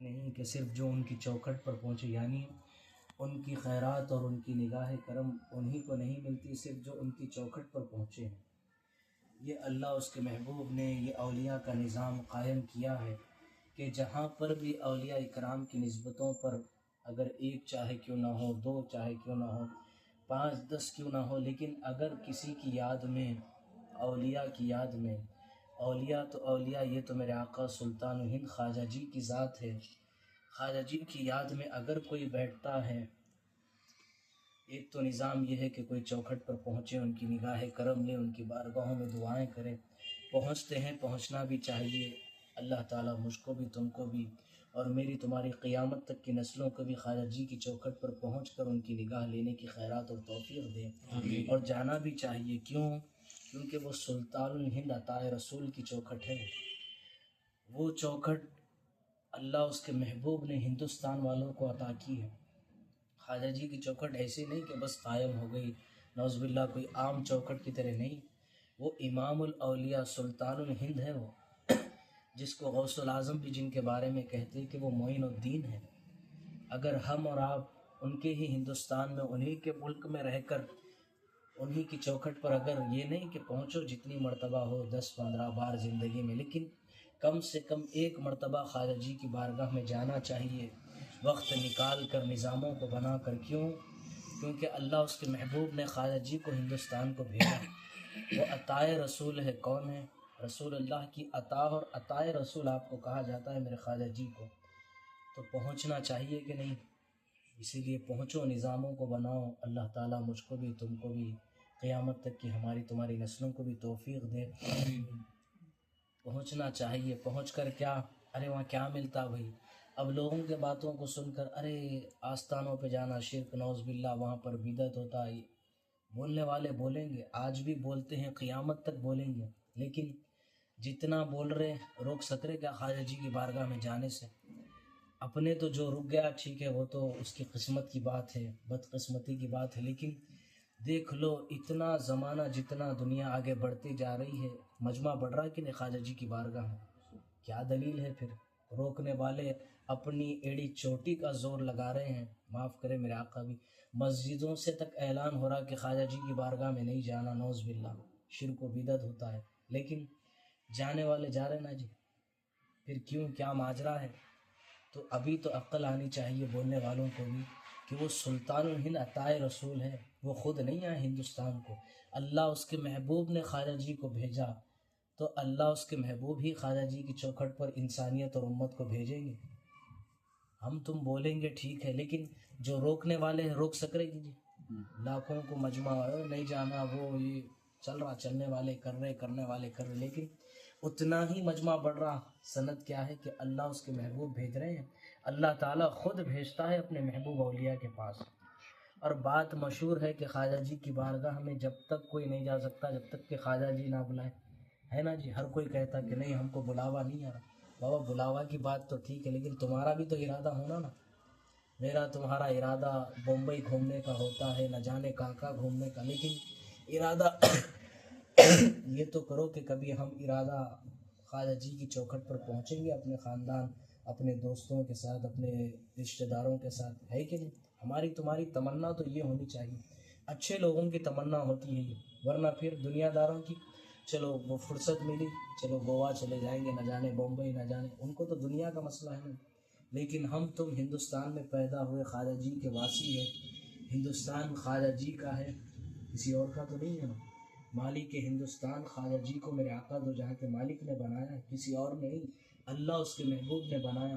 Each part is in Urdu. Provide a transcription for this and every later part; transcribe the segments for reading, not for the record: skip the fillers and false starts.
نہیں کہ صرف جو ان کی چوکھٹ پر پہنچے، یعنی ان کی خیرات اور ان کی نگاہ کرم انہی کو نہیں ملتی، صرف جو ان کی چوکھٹ پر پہنچے ہیں۔ یہ اللہ اس کے محبوب نے یہ اولیاء کا نظام قائم کیا ہے کہ جہاں پر بھی اولیاء اکرام کی نسبتوں پر اگر ایک چاہے کیوں نہ ہو، دو چاہے کیوں نہ ہو، 5 10 کیوں نہ ہو، لیکن اگر کسی کی یاد میں، اولیاء کی یاد میں، اولیاء تو اولیاء، یہ تو میرے آقا سلطان ہند خواجہ جی کی ذات ہے، خواجہ جی کی یاد میں اگر کوئی بیٹھتا ہے، ایک تو نظام یہ ہے کہ کوئی چوکھٹ پر پہنچے، ان کی نگاہ کرم لے، ان کی بارگاہوں میں دعائیں کرے، پہنچتے ہیں، پہنچنا بھی چاہیے۔ اللہ تعالیٰ مجھ کو بھی، تم کو بھی، اور میری تمہاری قیامت تک کی نسلوں کو بھی خواجہ جی کی چوکھٹ پر پہنچ کر ان کی نگاہ لینے کی خیرات اور توفیق دے، اور جانا بھی چاہیے۔ کیوں؟ کیونکہ وہ سلطان الہند عطا رسول کی چوکھٹ ہے۔ وہ چوکھٹ اللہ اس کے محبوب نے ہندوستان والوں کو عطا کی ہے۔ خواجہ جی کی چوکھٹ ایسی نہیں کہ بس قائم ہو گئی، نعوذ باللہ کوئی عام چوکھٹ کی طرح نہیں، وہ امام الاولیاء سلطان الہند ہے، وہ جس کو غوث الاعظم بھی جن کے بارے میں کہتے ہیں کہ وہ معین الدین ہے۔ اگر ہم اور آپ ان کے ہی ہندوستان میں، انہی کے ملک میں رہ کر انہی کی چوکھٹ پر اگر یہ نہیں کہ پہنچو جتنی مرتبہ ہو 10 15 بار زندگی میں، لیکن کم سے کم ایک مرتبہ خواجہ جی کی بارگاہ میں جانا چاہیے، وقت نکال کر، نظاموں کو بنا کر۔ کیوں؟ کیونکہ اللہ اس کے محبوب نے خواجہ جی کو ہندوستان کو بھیجا، وہ عطائے رسول ہے۔ کون ہے؟ رسول اللہ کی عطا، اور عطائے رسول آپ کو کہا جاتا ہے میرے خواجہ جی کو، تو پہنچنا چاہیے کہ نہیں؟ اسی لیے پہنچو، نظاموں کو بناؤ، اللہ تعالیٰ مجھ کو بھی، تم کو بھی، قیامت تک کی ہماری تمہاری نسلوں کو بھی توفیق دے۔ پہنچنا چاہیے۔ پہنچ کر کیا؟ ارے وہاں کیا ملتا بھائی؟ اب لوگوں کے باتوں کو سن کر، ارے آستانوں پہ جانا شرک، نعوذ باللہ، وہاں پر بدعت ہوتا ہے، بولنے والے بولیں گے، آج بھی بولتے ہیں، قیامت تک بولیں گے، لیکن جتنا بول رہے روک سک رہے کیا خواجہ جی کی بارگاہ میں جانے سے؟ اپنے تو جو رک گیا ٹھیک ہے، وہ تو اس کی قسمت کی بات ہے، بدقسمتی کی بات ہے، لیکن دیکھ لو اتنا زمانہ، جتنا دنیا آگے بڑھتی جا رہی ہے، مجمع بڑھ رہا ہے کہ نہیں خواجہ جی کی بارگاہ میں؟ کیا دلیل ہے پھر؟ روکنے والے اپنی ایڑی چوٹی کا زور لگا رہے ہیں، معاف کرے میرے آقا بھی، مسجدوں سے تک اعلان ہو رہا کہ خواجہ جی کی بارگاہ میں نہیں جانا، نعوذ باللہ، شرک و بدعت ہوتا ہے، لیکن جانے والے جا رہے نا جی۔ پھر کیوں؟ کیا ماجرا ہے؟ تو ابھی تو عقل آنی چاہیے بولنے والوں کو بھی کہ وہ سلطان الہند عطائے رسول ہے، وہ خود نہیں آئے ہندوستان کو، اللہ اس کے محبوب نے خواجہ جی کو بھیجا، تو اللہ اس کے محبوب ہی خواجہ جی کی چوکھٹ پر انسانیت اور امت کو بھیجیں گے۔ ہم تم بولیں گے ٹھیک ہے، لیکن جو روکنے والے ہیں روک سک رہے جی؟ لاکھوں کو مجمع نہیں جانا، وہ یہ چل رہا، چلنے والے کر رہے، کرنے والے کر رہے، لیکن اتنا ہی مجمع بڑھ رہا۔ سند کیا ہے کہ اللہ اس کے محبوب بھیج رہے ہیں، اللہ تعالیٰ خود بھیجتا ہے اپنے محبوب اولیاء کے پاس۔ اور بات مشہور ہے کہ خواجہ جی کی بارگاہ میں جب تک کوئی نہیں جا سکتا جب تک کہ خواجہ جی نہ بلائے، ہے نا جی؟ ہر کوئی کہتا کہ نہیں ہم کو بلاوا نہیں آ رہا۔ بابا بلاوا کی بات تو ٹھیک ہے، لیکن تمہارا بھی تو ارادہ ہونا نا۔ میرا تمہارا ارادہ بمبئی گھومنے کا ہوتا ہے، نہ جانے کہاں گھومنے کا، لیکن ارادہ یہ تو کرو کہ کبھی ہم ارادہ خواجہ جی کی چوکھٹ پر پہنچیں گے، اپنے خاندان، اپنے دوستوں کے ساتھ، اپنے رشتہ داروں کے ساتھ، ہے کہ نہیں؟ ہماری تمہاری تمنا تو یہ ہونی چاہیے، اچھے لوگوں کی تمنا ہوتی ہے یہ، ورنہ پھر دنیا داروں کی، چلو وہ فرصت ملی، چلو گوا چلے جائیں گے، نہ جانے بمبئی، نہ جانے، ان کو تو دنیا کا مسئلہ ہے نا، لیکن ہم تم ہندوستان میں پیدا ہوئے، خواجہ جی کے واسی ہے، ہندوستان خواجہ جی کا ہے، کسی اور کا تو نہیں ہے نا۔ مالک ہندوستان خواجہ جی کو میرے آقا دو جہاں کے مالک نے بنایا ہے، کسی اور نے نہیں، اللہ اس کے محبوب نے بنایا۔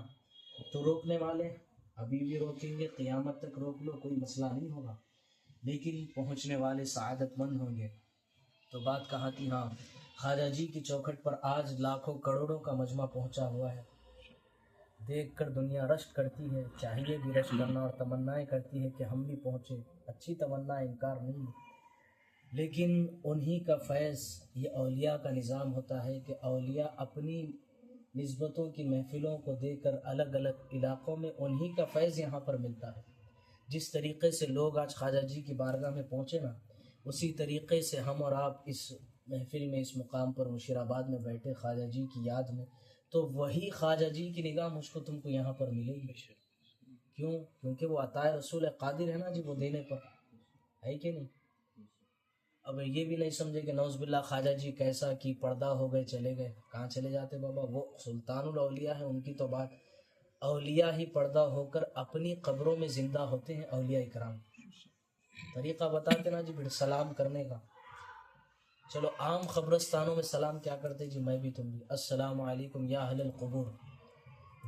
تو روکنے والے ابھی بھی روکیں گے، قیامت تک روک لو، کوئی مسئلہ نہیں ہوگا، لیکن پہنچنے والے سعادت مند ہوں گے۔ تو بات کہاں تھی؟ ہاں، خواجہ جی کی چوکھٹ پر آج لاکھوں کروڑوں کا مجمع پہنچا ہوا ہے، دیکھ کر دنیا رشک کرتی ہے، چاہیے بھی رشک کرنا، اور تمنائیں کرتی ہے کہ ہم بھی پہنچے، اچھی تمنا، انکار نہیں ہے، لیکن انہی کا فیض، یہ اولیاء کا نظام ہوتا ہے کہ اولیاء اپنی نسبتوں کی محفلوں کو دے کر الگ الگ علاقوں میں انہی کا فیض یہاں پر ملتا ہے۔ جس طریقے سے لوگ آج خواجہ جی کی بارگاہ میں پہنچے نا، اسی طریقے سے ہم اور آپ اس محفل میں، اس مقام پر مشیر آباد میں بیٹھے خواجہ جی کی یاد میں، تو وہی خواجہ جی کی نگاہ مجھ کو تم کو یہاں پر ملے گی. کیوں؟ کیونکہ وہ عطا رسول قادر ہے نا جی وہ دینے پر، ہے کہ نہیں؟ اب یہ بھی نہیں سمجھے کہ نعوذ باللہ خواجہ جی کیسا کی پردہ ہو گئے چلے گئے. کہاں چلے جاتے بابا؟ وہ سلطان الاولیاء ہے، ان کی تو بات. اولیاء ہی پردہ ہو کر اپنی قبروں میں زندہ ہوتے ہیں. اولیاء اکرام طریقہ بتاتے نا جی پھر سلام کرنے کا. چلو عام قبرستانوں میں سلام کیا کرتے جی؟ میں بھی تم بھی السلام علیکم یا اہل القبور.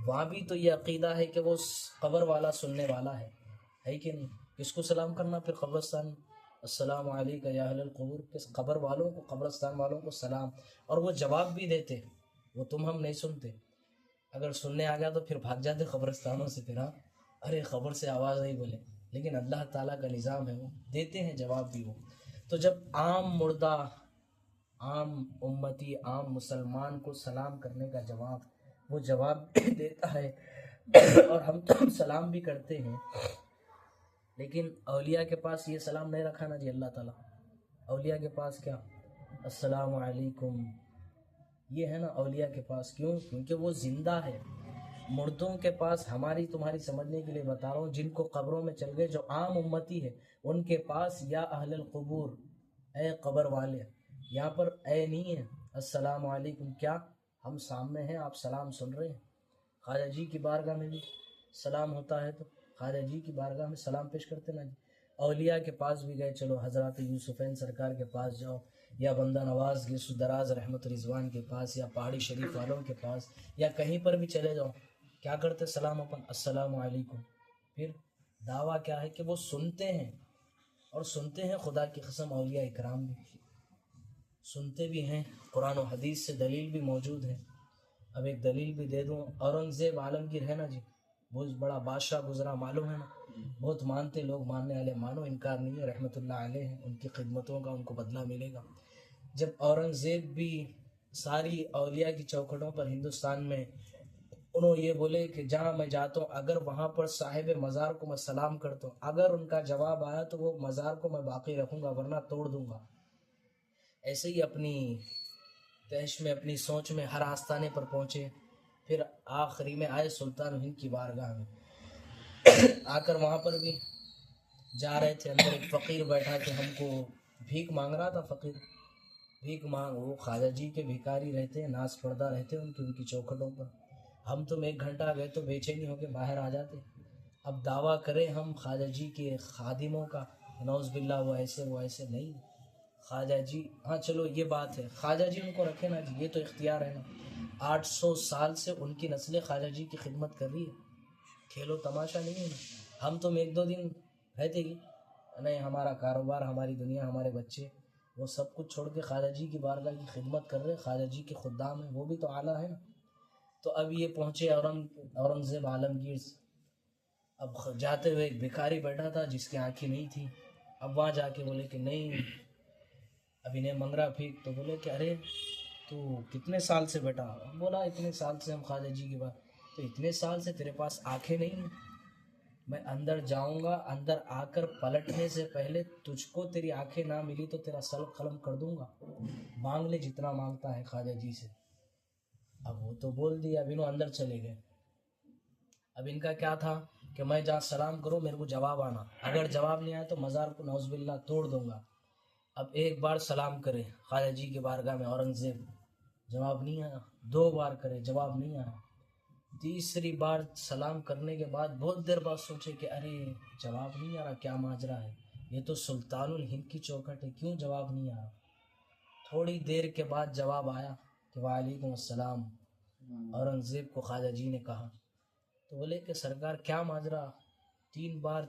وہاں بھی تو یہ عقیدہ ہے کہ وہ قبر والا سننے والا ہے کہ نہیں؟ کس کو سلام کرنا پھر قبرستان میں؟ السلام علیکم یا اہل القبور. کس قبر والوں کو، قبرستان والوں کو سلام. اور وہ جواب بھی دیتے، وہ تم ہم نہیں سنتے. اگر سننے آ گیا تو پھر بھاگ جاتے قبرستانوں سے. پھر ہاں ارے خبر سے آواز نہیں بولے، لیکن اللہ تعالیٰ کا نظام ہے، وہ دیتے ہیں جواب بھی. وہ تو جب عام مردہ، عام امتی، عام مسلمان کو سلام کرنے کا جواب وہ جواب دیتا ہے اور ہم تو سلام بھی کرتے ہیں، لیکن اولیاء کے پاس یہ سلام نہیں رکھا نا جی اللہ تعالیٰ. اولیاء کے پاس کیا؟ السلام علیکم، یہ ہے نا اولیاء کے پاس. کیوں؟ کیونکہ وہ زندہ ہے. مردوں کے پاس، ہماری تمہاری سمجھنے کے لیے بتا رہا ہوں، جن کو قبروں میں چل گئے، جو عام امتی ہے، ان کے پاس یا اہل القبور، اے قبر والے. یہاں پر اے نہیں ہے. السلام علیکم، کیا ہم سامنے ہیں، آپ سلام سن رہے ہیں. خواجہ جی کی بارگاہ میں بھی سلام ہوتا ہے، تو خواجہ جی کی بارگاہ میں سلام پیش کرتے نا جی. اولیاء کے پاس بھی گئے، چلو حضرات یوسفین سرکار کے پاس جاؤ، یا بندہ نواز گیس دراز رحمت رضوان کے پاس، یا پہاڑی شریف والوں کے پاس، یا کہیں پر بھی چلے جاؤ، کیا کرتے؟ سلام اپن السلام علیکم. پھر دعویٰ کیا ہے کہ وہ سنتے ہیں، اور سنتے ہیں خدا کی قسم. اولیاء اکرام بھی سنتے بھی ہیں، قرآن و حدیث سے دلیل بھی موجود ہے. اب ایک دلیل بھی دے دوں. اورنگزیب عالمگیر ہے نا جی، بہت بڑا بادشاہ گزرا، معلوم ہے نا، بہت مانتے لوگ، ماننے والے مانو، انکار نہیں ہے. رحمت اللہ علیہ ہیں، ان کی خدمتوں کا ان کو بدلہ ملے گا. جب اورنگزیب بھی ساری اولیاء کی چوکھٹوں پر ہندوستان میں انہوں یہ بولے کہ جہاں میں جاتا ہوں، اگر وہاں پر صاحب مزار کو میں سلام کرتا ہوں، اگر ان کا جواب آیا تو وہ مزار کو میں باقی رکھوں گا، ورنہ توڑ دوں گا. ایسے ہی اپنی تیش میں، اپنی سوچ میں ہر آستانے پر پہنچے. پھر آخری میں آئے سلطان ہند کی بارگاہ میں. آ کر وہاں پر بھی جا رہے تھے، اندر ایک فقیر بیٹھا کہ ہم کو بھیک مانگ رہا تھا. فقیر بھیک مانگ، وہ خواجہ جی کے بھیکاری رہتے ہیں، ناز پردہ رہتے ہیں ان کی چوکھٹوں پر. ہم تم ایک گھنٹہ گئے تو بے چینی ہو کے باہر آ جاتے. اب دعویٰ کریں ہم خواجہ جی کے خادموں کا، نعوذ باللہ وہ ایسے وہ ایسے نہیں. خواجہ جی، ہاں چلو یہ بات ہے، خواجہ جی ان کو رکھے نا جی، یہ تو اختیار ہے نا. 800 سال سے ان کی نسلیں خواجہ جی کی خدمت کر رہی ہے، کھیلو تماشا نہیں ہے نا. ہم تم ایک دو دن رہتے ہی نہیں، ہمارا کاروبار، ہماری دنیا، ہمارے بچے، وہ سب کچھ چھوڑ کے خواجہ جی کی بارگاہ کی خدمت کر رہے. خواجہ جی کے خدام ہیں، وہ بھی تو اعلیٰ ہے نا. تو اب یہ پہنچے اورنگزیب عالمگیر. اب جاتے ہوئے ایک بھکاری بیٹھا تھا جس کی آنکھیں نہیں تھی. اب وہاں جا کے بولے کہ نہیں، اب انہیں منگرا پھینک. تو بولے کہ ارے تو کتنے سال سے بیٹا؟ بولا اتنے سال سے ہم خواجہ جی کی بات. تو اتنے سال سے تیرے پاس آنکھیں نہیں ہیں؟ میں اندر جاؤں گا، اندر آ کر پلٹنے سے پہلے تجھ کو تیری آنکھیں نہ ملی تو تیرا سر قلم کر دوں گا. مانگ لے جتنا مانگتا ہے خواجہ جی سے. اب وہ تو بول دیا. اب انہوں اندر چلے گئے. اب ان کا کیا تھا کہ میں جہاں سلام کروں میرے کو جواب آنا، اگر جواب نہیں آیا تو مزار کو نعوذ باللہ توڑ دوں گا. اب ایک بار سلام کرے خواجہ جی کے بارگاہ میں اورنگزیب، جواب نہیں آیا. 2 بار کرے، جواب نہیں آیا. تیسری بار سلام کرنے کے بعد بہت دیر بعد سوچے کہ ارے جواب نہیں آ رہا، کیا ماجرا ہے، یہ تو سلطان الہند کی چوکھٹ ہے، کیوں جواب نہیں آ رہا. تھوڑی دیر کے بعد جواب آیا کہ وعلیکم السلام. اورنگزیب کو خواجہ جی نے کہا. تو بولے کہ سرکار کیا ماجرا، 3 بار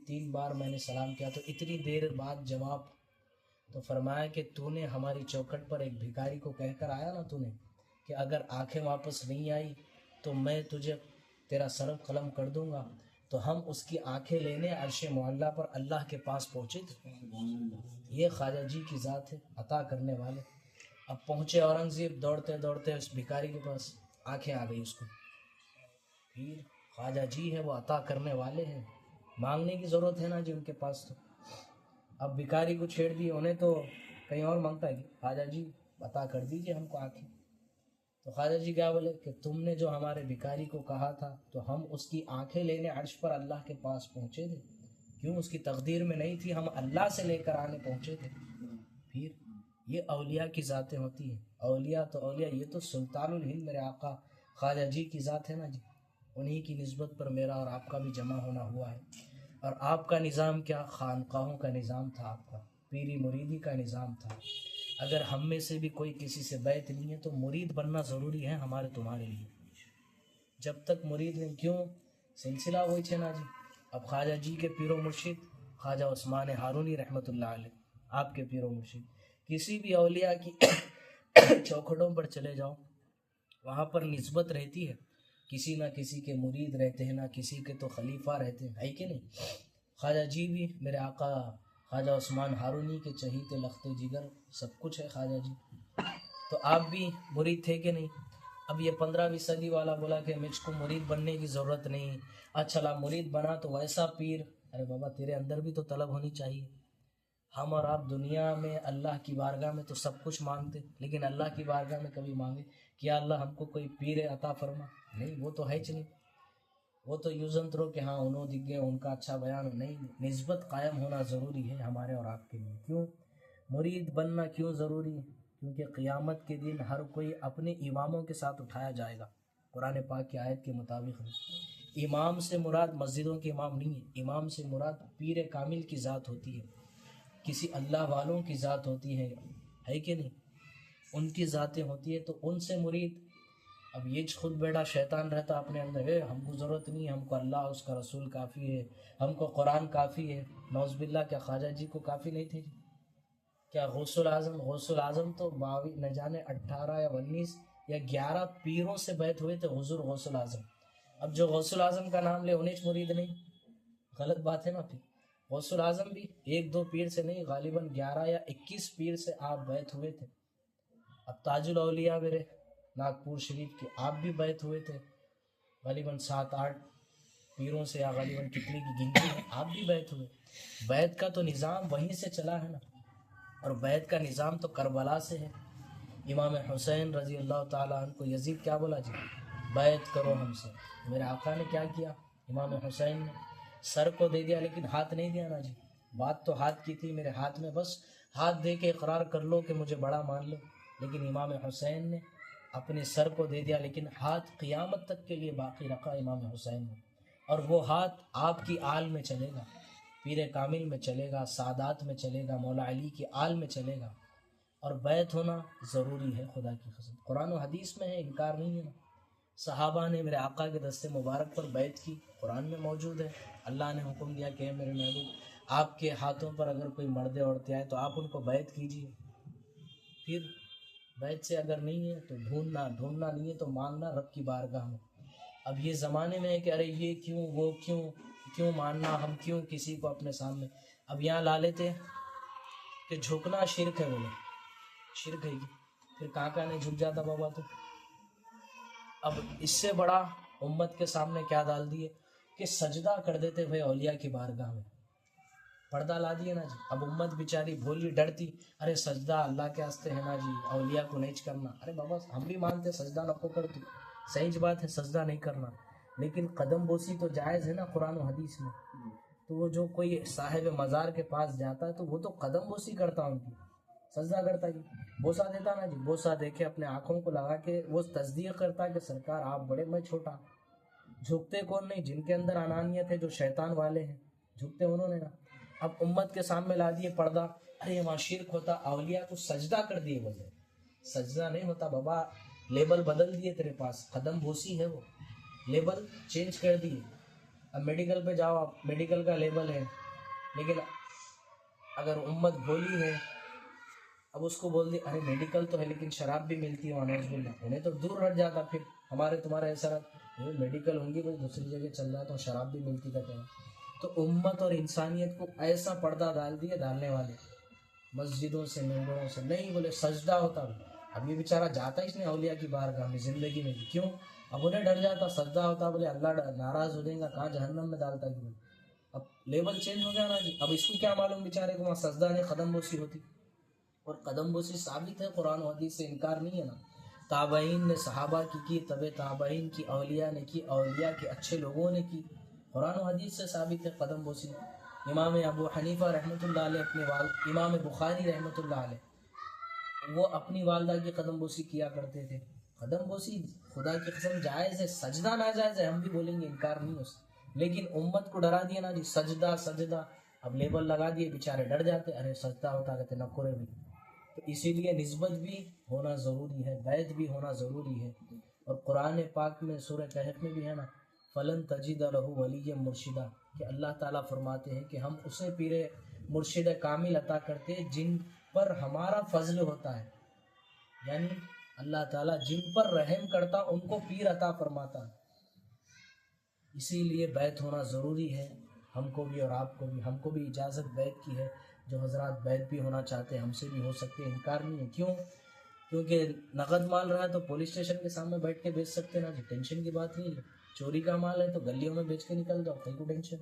3 بار میں نے سلام کیا تو اتنی دیر بعد جواب. تو فرمایا کہ تو نے ہماری چوکھٹ پر ایک بھکاری کو کہہ کر آیا نا تو نے کہ اگر آنکھیں واپس نہیں آئی تو میں تجھے تیرا سر قلم کر دوں گا. تو ہم اس کی آنکھیں لینے عرش معلیٰ پر اللہ کے پاس پہنچے تھے. یہ خواجہ جی کی ذات ہے، عطا کرنے والے. اب پہنچے اورنگزیب دوڑتے دوڑتے اس بھکاری کے پاس، آنکھیں آ گئی اس کو. پھر خواجہ جی ہے، وہ عطا کرنے والے ہیں، مانگنے کی ضرورت ہے نا جی ان کے پاس. تو اب بھکاری کو چھیڑ دی، انہیں تو کہیں اور مانگتا ہے کہ خواجہ جی عطا کر دیجئے ہم کو آنکھیں. تو خواجہ جی کیا بولے کہ تم نے جو ہمارے بھکاری کو کہا تھا تو ہم اس کی آنکھیں لینے عرش پر اللہ کے پاس پہنچے تھے، کیوں اس کی تقدیر میں نہیں تھی، ہم اللہ سے لے کر آنے پہنچے تھے۔ پھر یہ اولیاء کی ذاتیں ہوتی ہیں، اولیاء تو اولیاء، یہ تو سلطان الہند میرے آقا خواجہ جی کی ذات ہے نا جی، انہی کی نسبت پر میرا اور آپ کا بھی جمع ہونا ہوا ہے۔ اور آپ کا نظام کیا؟ خانقاہوں کا نظام تھا، آپ کا پیری مریدی کا نظام تھا۔ اگر ہم میں سے بھی کوئی کسی سے بیعت نہیں ہے تو مرید بننا ضروری ہے ہمارے تمہارے لیے۔ جب تک مرید نہیں، کیوں؟ سلسلہ وہی ہے نا جی۔ اب خواجہ جی کے پیر و مرشد خواجہ عثمان ہارونی رحمۃ اللہ علیہ، آپ کے پیر و مرشد، کسی بھی اولیاء کی چوکھٹوں پر چلے جاؤ، وہاں پر نسبت رہتی ہے، کسی نہ کسی کے مرید رہتے ہیں، نہ کسی کے تو خلیفہ رہتے ہیں، ہے کہ نہیں؟ خواجہ جی بھی میرے آقا خواجہ عثمان ہارونی کے چہیتے لخت جگر سب کچھ ہے خواجہ جی، تو آپ بھی مرید تھے کہ نہیں؟ اب یہ 15ویں صدی والا بولا کہ مجھ کو مرید بننے کی ضرورت نہیں، اچھا مرید بنا تو ویسا پیر، ارے بابا تیرے اندر بھی تو طلب ہونی چاہیے۔ ہم اور آپ دنیا میں اللہ کی بارگاہ میں تو سب کچھ مانگتے، لیکن اللہ کی بارگاہ میں کبھی مانگے کیا اللہ ہم کو کوئی پیر عطا فرما؟ نہیں، وہ تو ہے ہی نہیں، وہ تو یوزنترو کہ ہاں انہوں دکھ گئے، ان کا اچھا بیان نہیں۔ نسبت قائم ہونا ضروری ہے ہمارے اور آپ کے لیے۔ کیوں مرید بننا کیوں ضروری ہے؟ کیونکہ قیامت کے دن ہر کوئی اپنے اماموں کے ساتھ اٹھایا جائے گا، قرآن پاک کی آیت کے مطابق ہے۔ امام سے مراد مسجدوں کے امام نہیں ہے، امام سے مراد پیر کامل کی ذات ہوتی ہے، کسی اللہ والوں کی ذات ہوتی ہے کہ نہیں؟ ان کی ذاتیں ہوتی ہے، تو ان سے مرید۔ اب یہ خود بیٹا شیطان رہتا اپنے اندر، ہم کو ضرورت نہیں، ہم کو اللہ اس کا رسول کافی ہے، ہم کو قرآن کافی ہے۔ نعوذ باللہ، کیا خواجہ جی کو کافی نہیں تھے؟ کیا غوث العظم تو 22 نہ جانے 18 یا 19 یا 11 پیروں سے بیعت ہوئے تھے حضور غوث العظم۔ اب جو غوث العظم کا نام لے انہیں مرید نہیں، غلط بات ہے نا؟ پھر غوث العظم بھی 1-2 پیر سے نہیں، غالباً 11 یا 21 پیر سے آپ بیعت ہوئے تھے۔ اب تاج الاولیاء میرے ناگپور شریف کے آپ بھی بیعت ہوئے تھے، غالباً 7-8 پیروں سے، یا غالباً کتنی کی گنتی ہے، آپ بھی بیعت ہوئے۔ بیعت کا تو نظام وہیں سے چلا ہے نا، اور بیعت کا نظام تو کربلا سے ہے۔ امام حسین رضی اللہ تعالیٰ عنہ کو یزید کیا بولا جی؟ بیعت کرو ہم سے۔ میرے آقا نے کیا کیا؟ امام حسین نے سر کو دے دیا لیکن ہاتھ نہیں دیا نا جی۔ بات تو ہاتھ کی تھی، میرے ہاتھ میں بس ہاتھ دے کے اقرار کر لو کہ مجھے بڑا مان لو، لیکن امام حسین نے اپنے سر کو دے دیا، لیکن ہاتھ قیامت تک کے لیے باقی رکھا امام حسین نے، اور وہ ہاتھ آپ کی آل میں چلے گا، پیر کامل میں چلے گا، سادات میں چلے گا، مولا علی کی آل میں چلے گا۔ اور بیعت ہونا ضروری ہے، خدا کی قسم قرآن و حدیث میں ہے، انکار نہیں ہے نا۔ صحابہ نے میرے آقا کے دست مبارک پر بیعت کی، قرآن میں موجود ہے۔ اللہ نے حکم دیا کہ میرے محبوب آپ کے ہاتھوں پر اگر کوئی مردے عورتیں آئے تو آپ ان کو بیعت کیجیے۔ پھر بیعت سے اگر نہیں ہے تو ڈھونڈنا نہیں ہے تو مانگنا رب کی بارگاہ میں۔ اب یہ زمانے میں ہے کہ ارے یہ کیوں، وہ کیوں ماننا، ہم کیوں کسی کو اپنے سامنے، اب یہاں لا لیتے ہیں کہ جھکنا شرک ہے، بولے شرک ہے کہ پھر کہاں نہیں جھک جاتا بابا تو۔ اب اس سے بڑا امت کے سامنے کیا ڈال دیے کہ سجدہ کر دیتے ہوئے اولیاء کی بارگاہ میں، پردہ لا دیے نا جی۔ اب امت بیچاری بھولی ڈرتی، ارے سجدہ اللہ کے واسطے ہے نا جی، اولیاء کو نہیں کرنا۔ ارے بابا ہم بھی مانتے سجدہ نہ کرتی، صحیح بات ہے سجدہ نہیں کرنا، لیکن قدم بوسی تو جائز ہے نا قرآن و حدیث میں۔ تو وہ جو کوئی صاحب مزار کے پاس جاتا ہے تو وہ تو قدم بوسی کرتا ان کی، سجدہ کرتا جی، بوسا دیتا نا جی، بوسا دے کے اپنے آنکھوں کو لگا کے وہ تصدیق کرتا کہ سرکار آپ بڑے میں چھوٹا۔ جھکتے کون نہیں؟ جن کے اندر انانیت ہے، جو شیطان والے ہیں، جھکتے انہوں نے نا۔ اب امت کے سامنے لا دیے پردہ، ارے وہاں شرک ہوتا، اولیاء کو سجدہ کر دیے، بولے سجدہ نہیں ہوتا بابا، لیبل بدل دیے تیرے پاس، قدم بوسی ہے وہ، لیبل چینج کر دیے۔ اب میڈیکل پہ جاؤ آپ، میڈیکل کا لیبل ہے، لیکن اگر امت بھولی ہے اب اس کو بول دی ارے میڈیکل تو ہے لیکن شراب بھی ملتی ہے، نعوذ باللہ، انہیں تو دور ہٹ جاتا۔ پھر ہمارے تمہارا ایسا رہا میڈیکل ہوں گی بھائی دوسری جگہ چل رہا تو شراب بھی ملتی کہتے ہیں۔ تو امت اور انسانیت کو ایسا پردہ ڈال دیے ڈالنے والے، مسجدوں سے ممبروں سے نہیں، بولے سجدہ ہوتا۔ اب یہ بیچارہ جاتا اس نے اولیاء کی بارگاہ میں زندگی میں بھی، کیوں؟ اب انہیں ڈر جاتا سجدہ ہوتا، بولے اللہ ناراض ہو جائے گا، کہاں جہنم میں ڈالتا کیوں؟ اب لیبل چینج ہو گیا نا جی۔ اب اس کو کیا معلوم بیچارے کو وہاں سجدہ نہیں قدم بوسی ہوتی، اور قدم بوسی ثابت ہے قرآن و حدیث سے، انکار نہیں ہے نا۔ تابعین نے صحابہ کی تبع تابعین کی، اولیاء نے کی، اولیاء کے اچھے لوگوں نے کی۔ قرآن و حدیث سے ثابت ہے قدم بوسی۔ امام ابو حنیفہ رحمۃ اللہ علیہ اپنے امام بخاری رحمۃ اللہ علیہ وہ اپنی والدہ کی قدم بوسی کیا کرتے تھے۔ قدم بوسی خدا کی قسم جائز ہے، سجدہ ناجائز ہے، ہم بھی بولیں گے، انکار نہیں ہو سکتا، لیکن امت کو ڈرا دیا نا جی، سجدہ سجدہ، اب لیبل لگا دیے، بیچارے ڈر جاتے، ارے سجدہ ہوتا کہتے نہ کرے بھی۔ تو اسی لیے نسبت بھی ہونا ضروری ہے، بیعت بھی ہونا ضروری ہے۔ اور قرآن پاک میں سورہ کہف میں بھی ہے نا، فلن تجد لہ ولی مرشدہ، کہ اللہ تعالیٰ فرماتے ہیں کہ ہم اسے پیر مرشد کامل عطا کرتے ہیں جن پر ہمارا فضل ہوتا ہے، یعنی اللہ تعالیٰ جن پر رحم کرتا ان کو پیر عطا فرماتا۔ اسی لیے بیعت ہونا ضروری ہے، ہم کو بھی اور آپ کو بھی۔ ہم کو بھی اجازت بیعت کی ہے، جو حضرات بیعت بھی ہونا چاہتے ہیں ہم سے بھی ہو سکتے ہیں، انکار نہیں ہے۔ کیوں؟ کیونکہ نقد مال رہا ہے تو پولیس اسٹیشن کے سامنے بیٹھ کے بیچ سکتے نا جی، ٹینشن کی بات نہیں ہے۔ چوری کا مال ہے تو گلیوں میں بیچ کے نکل جاؤ، کہیں کو ٹینشن۔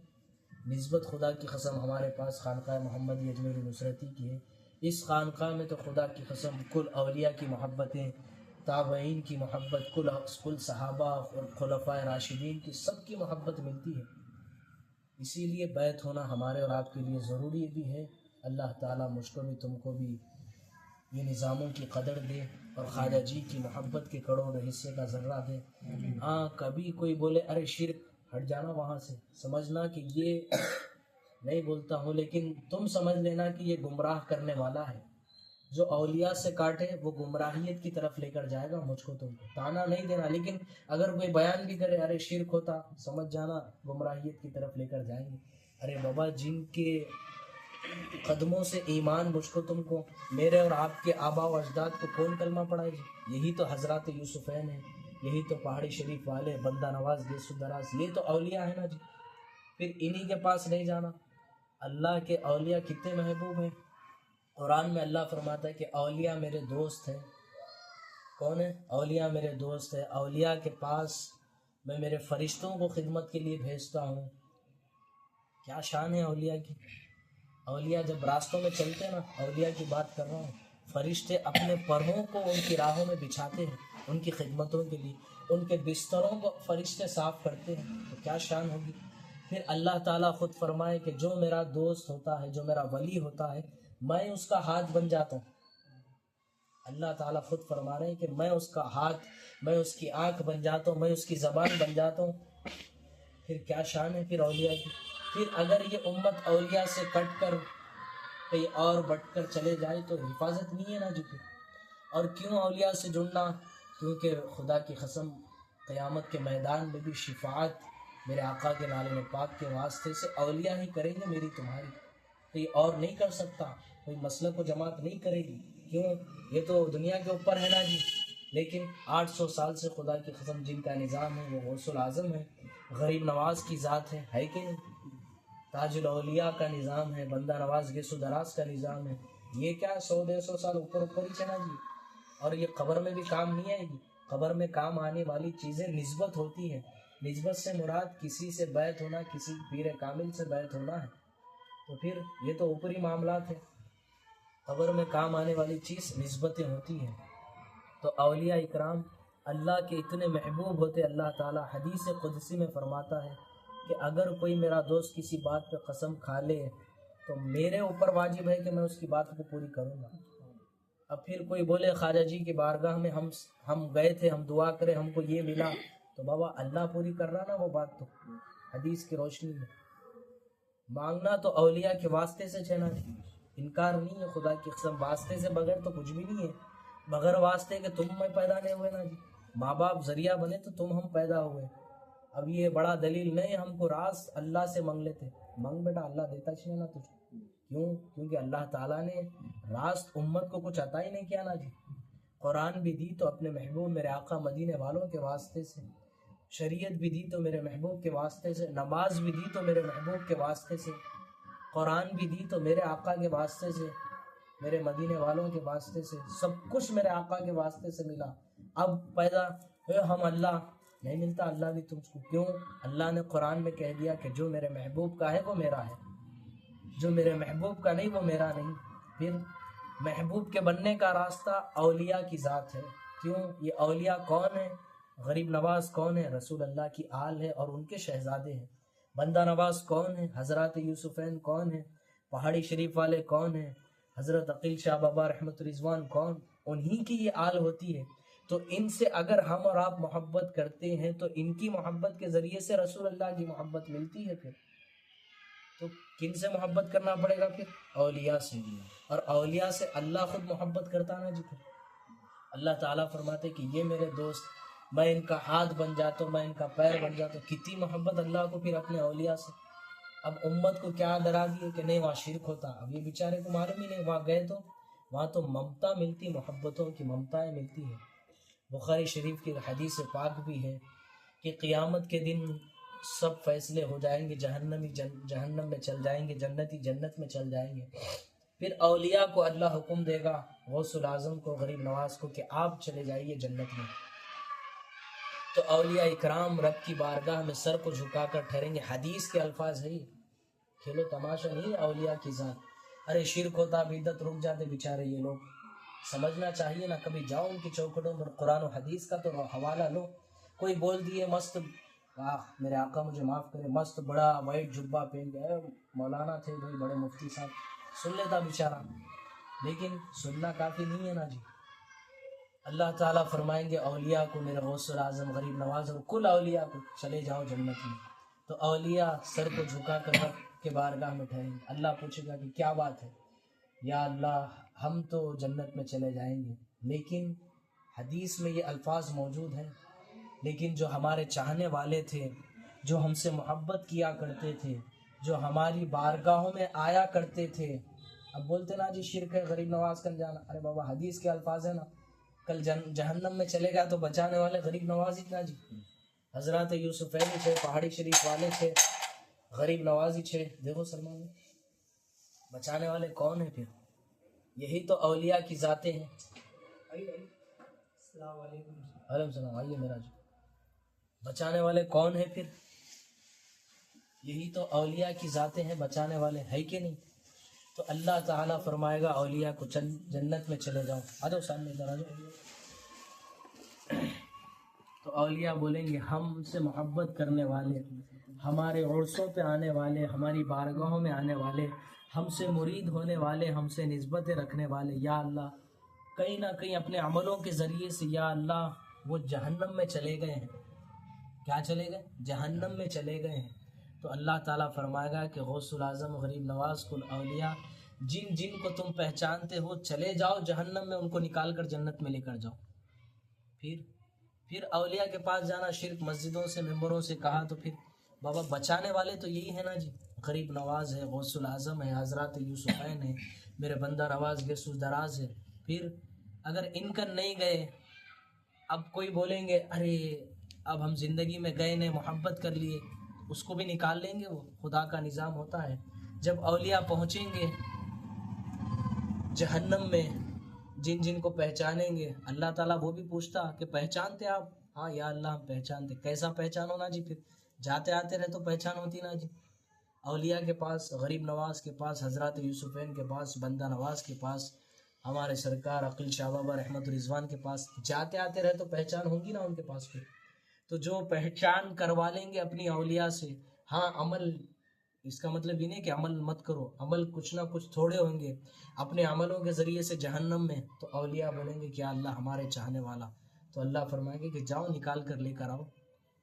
نسبت خدا کی قسم ہمارے پاس خانقاہ محمدی اجمیر نصرتی کی ہے۔ اس خانقاہ میں تو خدا کی قسم کل اولیاء کی محبتیں، تابعین کی محبت، کل صحابہ اور خلفائے راشدین کی، سب کی محبت ملتی ہے۔ اسی لیے بیعت ہونا ہمارے اور آپ کے لیے ضروری بھی ہے۔ اللہ تعالیٰ مجھ کو بھی تم کو بھی یہ نظاموں کی قدر دے اور خواجہ جی کی محبت کے کروڑ حصے کا ذرہ دے۔ ہاں کبھی کوئی بولے ارے شرک، ہٹ جانا وہاں سے، سمجھنا کہ یہ نہیں بولتا ہوں لیکن تم سمجھ لینا کہ یہ گمراہ کرنے والا ہے۔ جو اولیاء سے کاٹے وہ گمراہیت کی طرف لے کر جائے گا، مجھ کو تم کو تانا نہیں دینا، لیکن اگر کوئی بیان بھی کرے ارے شرک ہوتا، سمجھ جانا گمراہیت کی طرف لے کر جائیں گے۔ ارے بابا جن کے قدموں سے ایمان مجھ کو تم کو، میرے اور آپ کے آبا و اجداد کو کون کلمہ پڑھائے جی؟ یہی تو حضرات یوسفین ہیں، یہی تو پہاڑی شریف والے، بندہ نواز گیس و دراز، یہ تو اولیاء ہیں نا جی۔ پھر انہی کے پاس نہیں جانا۔ اللہ کے اولیاء کتنے محبوب ہیں۔ قرآن میں اللہ فرماتا ہے کہ اولیاء میرے دوست ہیں۔ کون ہے؟ اولیاء میرے دوست ہیں، اولیاء کے پاس میں میرے فرشتوں کو خدمت کے لیے بھیجتا ہوں۔ کیا شان ہے اولیاء کی۔ اولیاء جب راستوں میں چلتے ہیں نا، اولیاء کی بات کر رہا ہوں، فرشتے اپنے پروں کو ان کی راہوں میں بچھاتے ہیں ان کی خدمتوں کے لیے، ان کے بستروں کو فرشتے صاف کرتے ہیں، تو کیا شان ہوگی۔ پھر اللہ تعالیٰ خود فرمائے کہ جو میرا دوست ہوتا ہے، جو میرا ولی ہوتا ہے، میں اس کا ہاتھ بن جاتا ہوں۔ اللہ تعالیٰ خود فرما رہے ہیں کہ میں اس کا ہاتھ، میں اس کی آنکھ بن جاتا ہوں، میں اس کی زبان بن جاتا ہوں۔ پھر کیا شان ہے پھر اولیاء کی۔ پھر اگر یہ امت اولیاء سے کٹ کر کہیں اور بٹ کر چلے جائے تو حفاظت نہیں ہے نا جی۔ اور کیوں اولیاء سے جڑنا؟ کیونکہ خدا کی قسم قیامت کے میدان میں بھی شفاعت میرے آقا کے نالے پاک کے واسطے سے اولیاء ہی کریں گے میری تمہاری، کوئی اور نہیں کر سکتا، کوئی مسلک و جماعت نہیں کرے گی۔ کیوں؟ یہ تو دنیا کے اوپر ہے نا جی، لیکن 800 سال سے خدا کی قسم جن کا نظام ہے وہ غوث الاعظم ہے، غریب نواز کی ذات ہے کہ نہیں؟ تاج الاولیاء کا نظام ہے، بندہ نواز گیس و دراز کا نظام ہے۔ یہ کیا 100-150 سال اوپر ہی چلا جی، اور یہ قبر میں بھی کام نہیں آئے گی۔ قبر میں کام آنے والی چیزیں نسبت ہوتی ہیں، نسبت سے مراد کسی سے بیعت ہونا، کسی پیر کامل سے بیعت ہونا ہے، تو پھر یہ تو اوپری معاملات ہیں۔ قبر میں کام آنے والی چیز نسبتیں ہوتی ہیں۔ تو اولیاء اکرام اللہ کے اتنے محبوب ہوتے، اللہ تعالیٰ حدیث قدسی میں فرماتا ہے کہ اگر کوئی میرا دوست کسی بات پہ قسم کھا لے تو میرے اوپر واجب ہے کہ میں اس کی بات کو پوری کروں گا۔ اب پھر کوئی بولے خواجہ جی کی بارگاہ میں ہم گئے تھے، ہم دعا کرے، ہم کو یہ ملا، تو بابا اللہ پوری کر رہا نا وہ بات، تو حدیث کی روشنی میں مانگنا تو اولیاء کے واسطے سے چنا، انکار نہیں ہے۔ خدا کی قسم واسطے سے بغیر تو کچھ بھی نہیں ہے، بغیر واسطے کہ تم میں پیدا نہیں ہوئے نا جی، ماں باپ ذریعہ بنے تو تم ہم پیدا ہوئے۔ اب یہ بڑا دلیل نہیں، ہم کو راز اللہ سے مانگ لیتے، مانگ بیٹا اللہ دیتا چاہیے نا تجھے۔ کیوں؟ کیونکہ اللہ تعالیٰ نے راست امت کو کچھ عطا ہی نہیں کیا نا جی۔ قرآن بھی دی تو اپنے محبوب میرے آقا مدینے والوں کے واسطے سے، شریعت بھی دی تو میرے محبوب کے واسطے سے، نماز بھی دی تو میرے محبوب کے واسطے سے، قرآن بھی دی تو میرے آقا کے واسطے سے، میرے مدینے والوں کے واسطے سے، سب کچھ میرے آقا کے واسطے سے ملا۔ اب پیدا ہم اللہ نہیں ملتا، اللہ بھی تم کو۔ کیوں؟ اللہ نے قرآن میں کہہ دیا کہ جو میرے محبوب کا ہے وہ میرا ہے، جو میرے محبوب کا نہیں وہ میرا نہیں۔ پھر محبوب کے بننے کا راستہ اولیاء کی ذات ہے، کیوں؟ یہ اولیاء کون ہیں؟ غریب نواز کون ہے؟ رسول اللہ کی آل ہے اور ان کے شہزادے ہیں۔ بندہ نواز کون ہے؟ حضرات یوسفین کون ہیں؟ پہاڑی شریف والے کون ہیں؟ حضرت عقیل شاہ بابا رحمت رضوان کون؟ انہی کی یہ آل ہوتی ہے۔ تو ان سے اگر ہم اور آپ محبت کرتے ہیں تو ان کی محبت کے ذریعے سے رسول اللہ کی محبت ملتی ہے۔ پھر تو کن سے محبت کرنا پڑے گا؟ پھر اولیاء سے، اور اولیاء سے اللہ خود محبت کرتا نا جی۔ پھر اللہ تعالیٰ فرماتے کہ یہ میرے دوست، میں ان کا ہاتھ بن جاتا ہوں، میں ان کا پیر بن جاتا ہوں۔ کتنی محبت اللہ کو پھر اپنے اولیاء سے۔ اب امت کو کیا ڈرا دیے کہ نہیں وہاں شرک ہوتا، اب یہ بیچارے کو معلوم ہی نہیں، وہاں گئے تو وہاں تو ممتا ملتی، محبتوں کی ممتائیں ملتی ہیں۔ بخاری شریف کی حدیث پاک بھی ہے کہ قیامت کے دن سب فیصلے ہو جائیں گے، جہنمی جہنم میں چل جائیں گے، جنتی جنت میں چل جائیں گے۔ پھر اولیاء کو اللہ حکم دے گا، غوث الاعظم کو، غریب نواز کو، کہ آپ چلے جائیے جنت میں۔ تو اولیاء اکرام رب کی بارگاہ میں سر کو جھکا کر ٹھہریں گے۔ حدیث کے الفاظ ہے یہ، کھیلو تماشا نہیں اولیاء کی ذات۔ ارے شرک ہوتا، بدعت، رک جاتے بیچارے یہ لوگ۔ سمجھنا چاہیے نا، کبھی جاؤ ان کی چوکھٹوں پر، قرآن و حدیث کا تو حوالہ لو۔ کوئی بول دیے مست، میرے آقا مجھے معاف کرے، مست بڑا وائٹ جبہ پہن گئے، مولانا تھے بھائی، بڑے مفتی صاحب، سن لیتا بیچارہ، لیکن سننا کافی نہیں ہے نا جی۔ اللہ تعالیٰ فرمائیں گے اولیاء کو، میرے غوث الاعظم، غریب نواز اور کل اولیاء کو، چلے جاؤ جنت میں۔ تو اولیاء سر کو جھکا کر رب کے بارگاہ میں ٹھہریں گے۔ اللہ پوچھے گا کہ کیا بات ہے؟ یا اللہ ہم تو جنت میں چلے جائیں گے، لیکن حدیث میں یہ الفاظ موجود ہیں، لیکن جو ہمارے چاہنے والے تھے، جو ہم سے محبت کیا کرتے تھے، جو ہماری بارگاہوں میں آیا کرتے تھے، اب بولتے نا جی شرک ہے غریب نواز کن جانا، ارے بابا حدیث کے الفاظ ہیں نا، کل جہنم میں چلے گا تو بچانے والے غریب نواز ہی نا جی۔ حضرات یوسفین تھے، پہاڑی شریف والے تھے، غریب نوازی تھے، دیکھو سلمان میں بچانے والے کون ہیں؟ پھر یہی تو اولیاء کی ذاتیں ہیں۔ السلام علیکم۔ وعلیکم السلام، آئیے میرا جی۔ بچانے والے کون ہیں؟ پھر یہی تو اولیاء کی ذاتیں ہیں، بچانے والے ہے کہ نہیں؟ تو اللہ تعالیٰ فرمائے گا اولیاء کو چل جنت میں چلے جاؤ، آ جاؤ سامنے ادھر آ جاؤ۔ تو اولیاء بولیں گے ہم سے محبت کرنے والے، ہمارے عرصوں پہ آنے والے، ہماری بارگاہوں میں آنے والے، ہم سے مرید ہونے والے، ہم سے نسبتیں رکھنے والے، یا اللہ کہیں نہ کہیں اپنے عملوں کے ذریعے سے یا اللہ وہ جہنم میں چلے گئے ہیں۔ کیا چلے گئے؟ جہنم میں چلے گئے ہیں۔ تو اللہ تعالیٰ فرمائے گا کہ غوث الاعظم، غریب نواز، کل اولیاء، جن جن کو تم پہچانتے ہو چلے جاؤ جہنم میں، ان کو نکال کر جنت میں لے کر جاؤ۔ پھر اولیاء کے پاس جانا شرک، مسجدوں سے، ممبروں سے کہا تو پھر بابا بچانے والے تو یہی ہے نا جی، غریب نواز ہے، غوث الاعظم ہے، حضرات یوسفین ہے، میرے بندہ نواز گیسو دراز ہے۔ پھر اگر ان کا نہیں گئے، اب کوئی بولیں گے ارے اب ہم زندگی میں گئے نے محبت کر لیے، اس کو بھی نکال لیں گے، وہ خدا کا نظام ہوتا ہے۔ جب اولیاء پہنچیں گے جہنم میں، جن جن کو پہچانیں گے، اللہ تعالیٰ وہ بھی پوچھتا کہ پہچانتے آپ؟ ہاں یا اللہ ہم پہچانتے۔ کیسا پہچانو نا جی؟ پھر جاتے آتے رہے تو پہچان ہوتی نا جی۔ اولیاء کے پاس، غریب نواز کے پاس، حضرات یوسفین کے پاس، بندہ نواز کے پاس، ہمارے سرکار عقیل شاہ بابا رحمت رضوان کے پاس جاتے آتے رہے تو پہچان ہوگی نا ان کے پاس۔ پھر تو جو پہچان کروا لیں گے اپنی اولیاء سے، ہاں عمل، اس کا مطلب یہ نہیں کہ عمل مت کرو، عمل کچھ نہ کچھ تھوڑے ہوں گے اپنے عملوں کے ذریعے سے جہنم میں، تو اولیاء بولیں گے کہ اللہ ہمارے چاہنے والا، تو اللہ فرمائیں گے کہ جاؤ نکال کر لے کر آؤ۔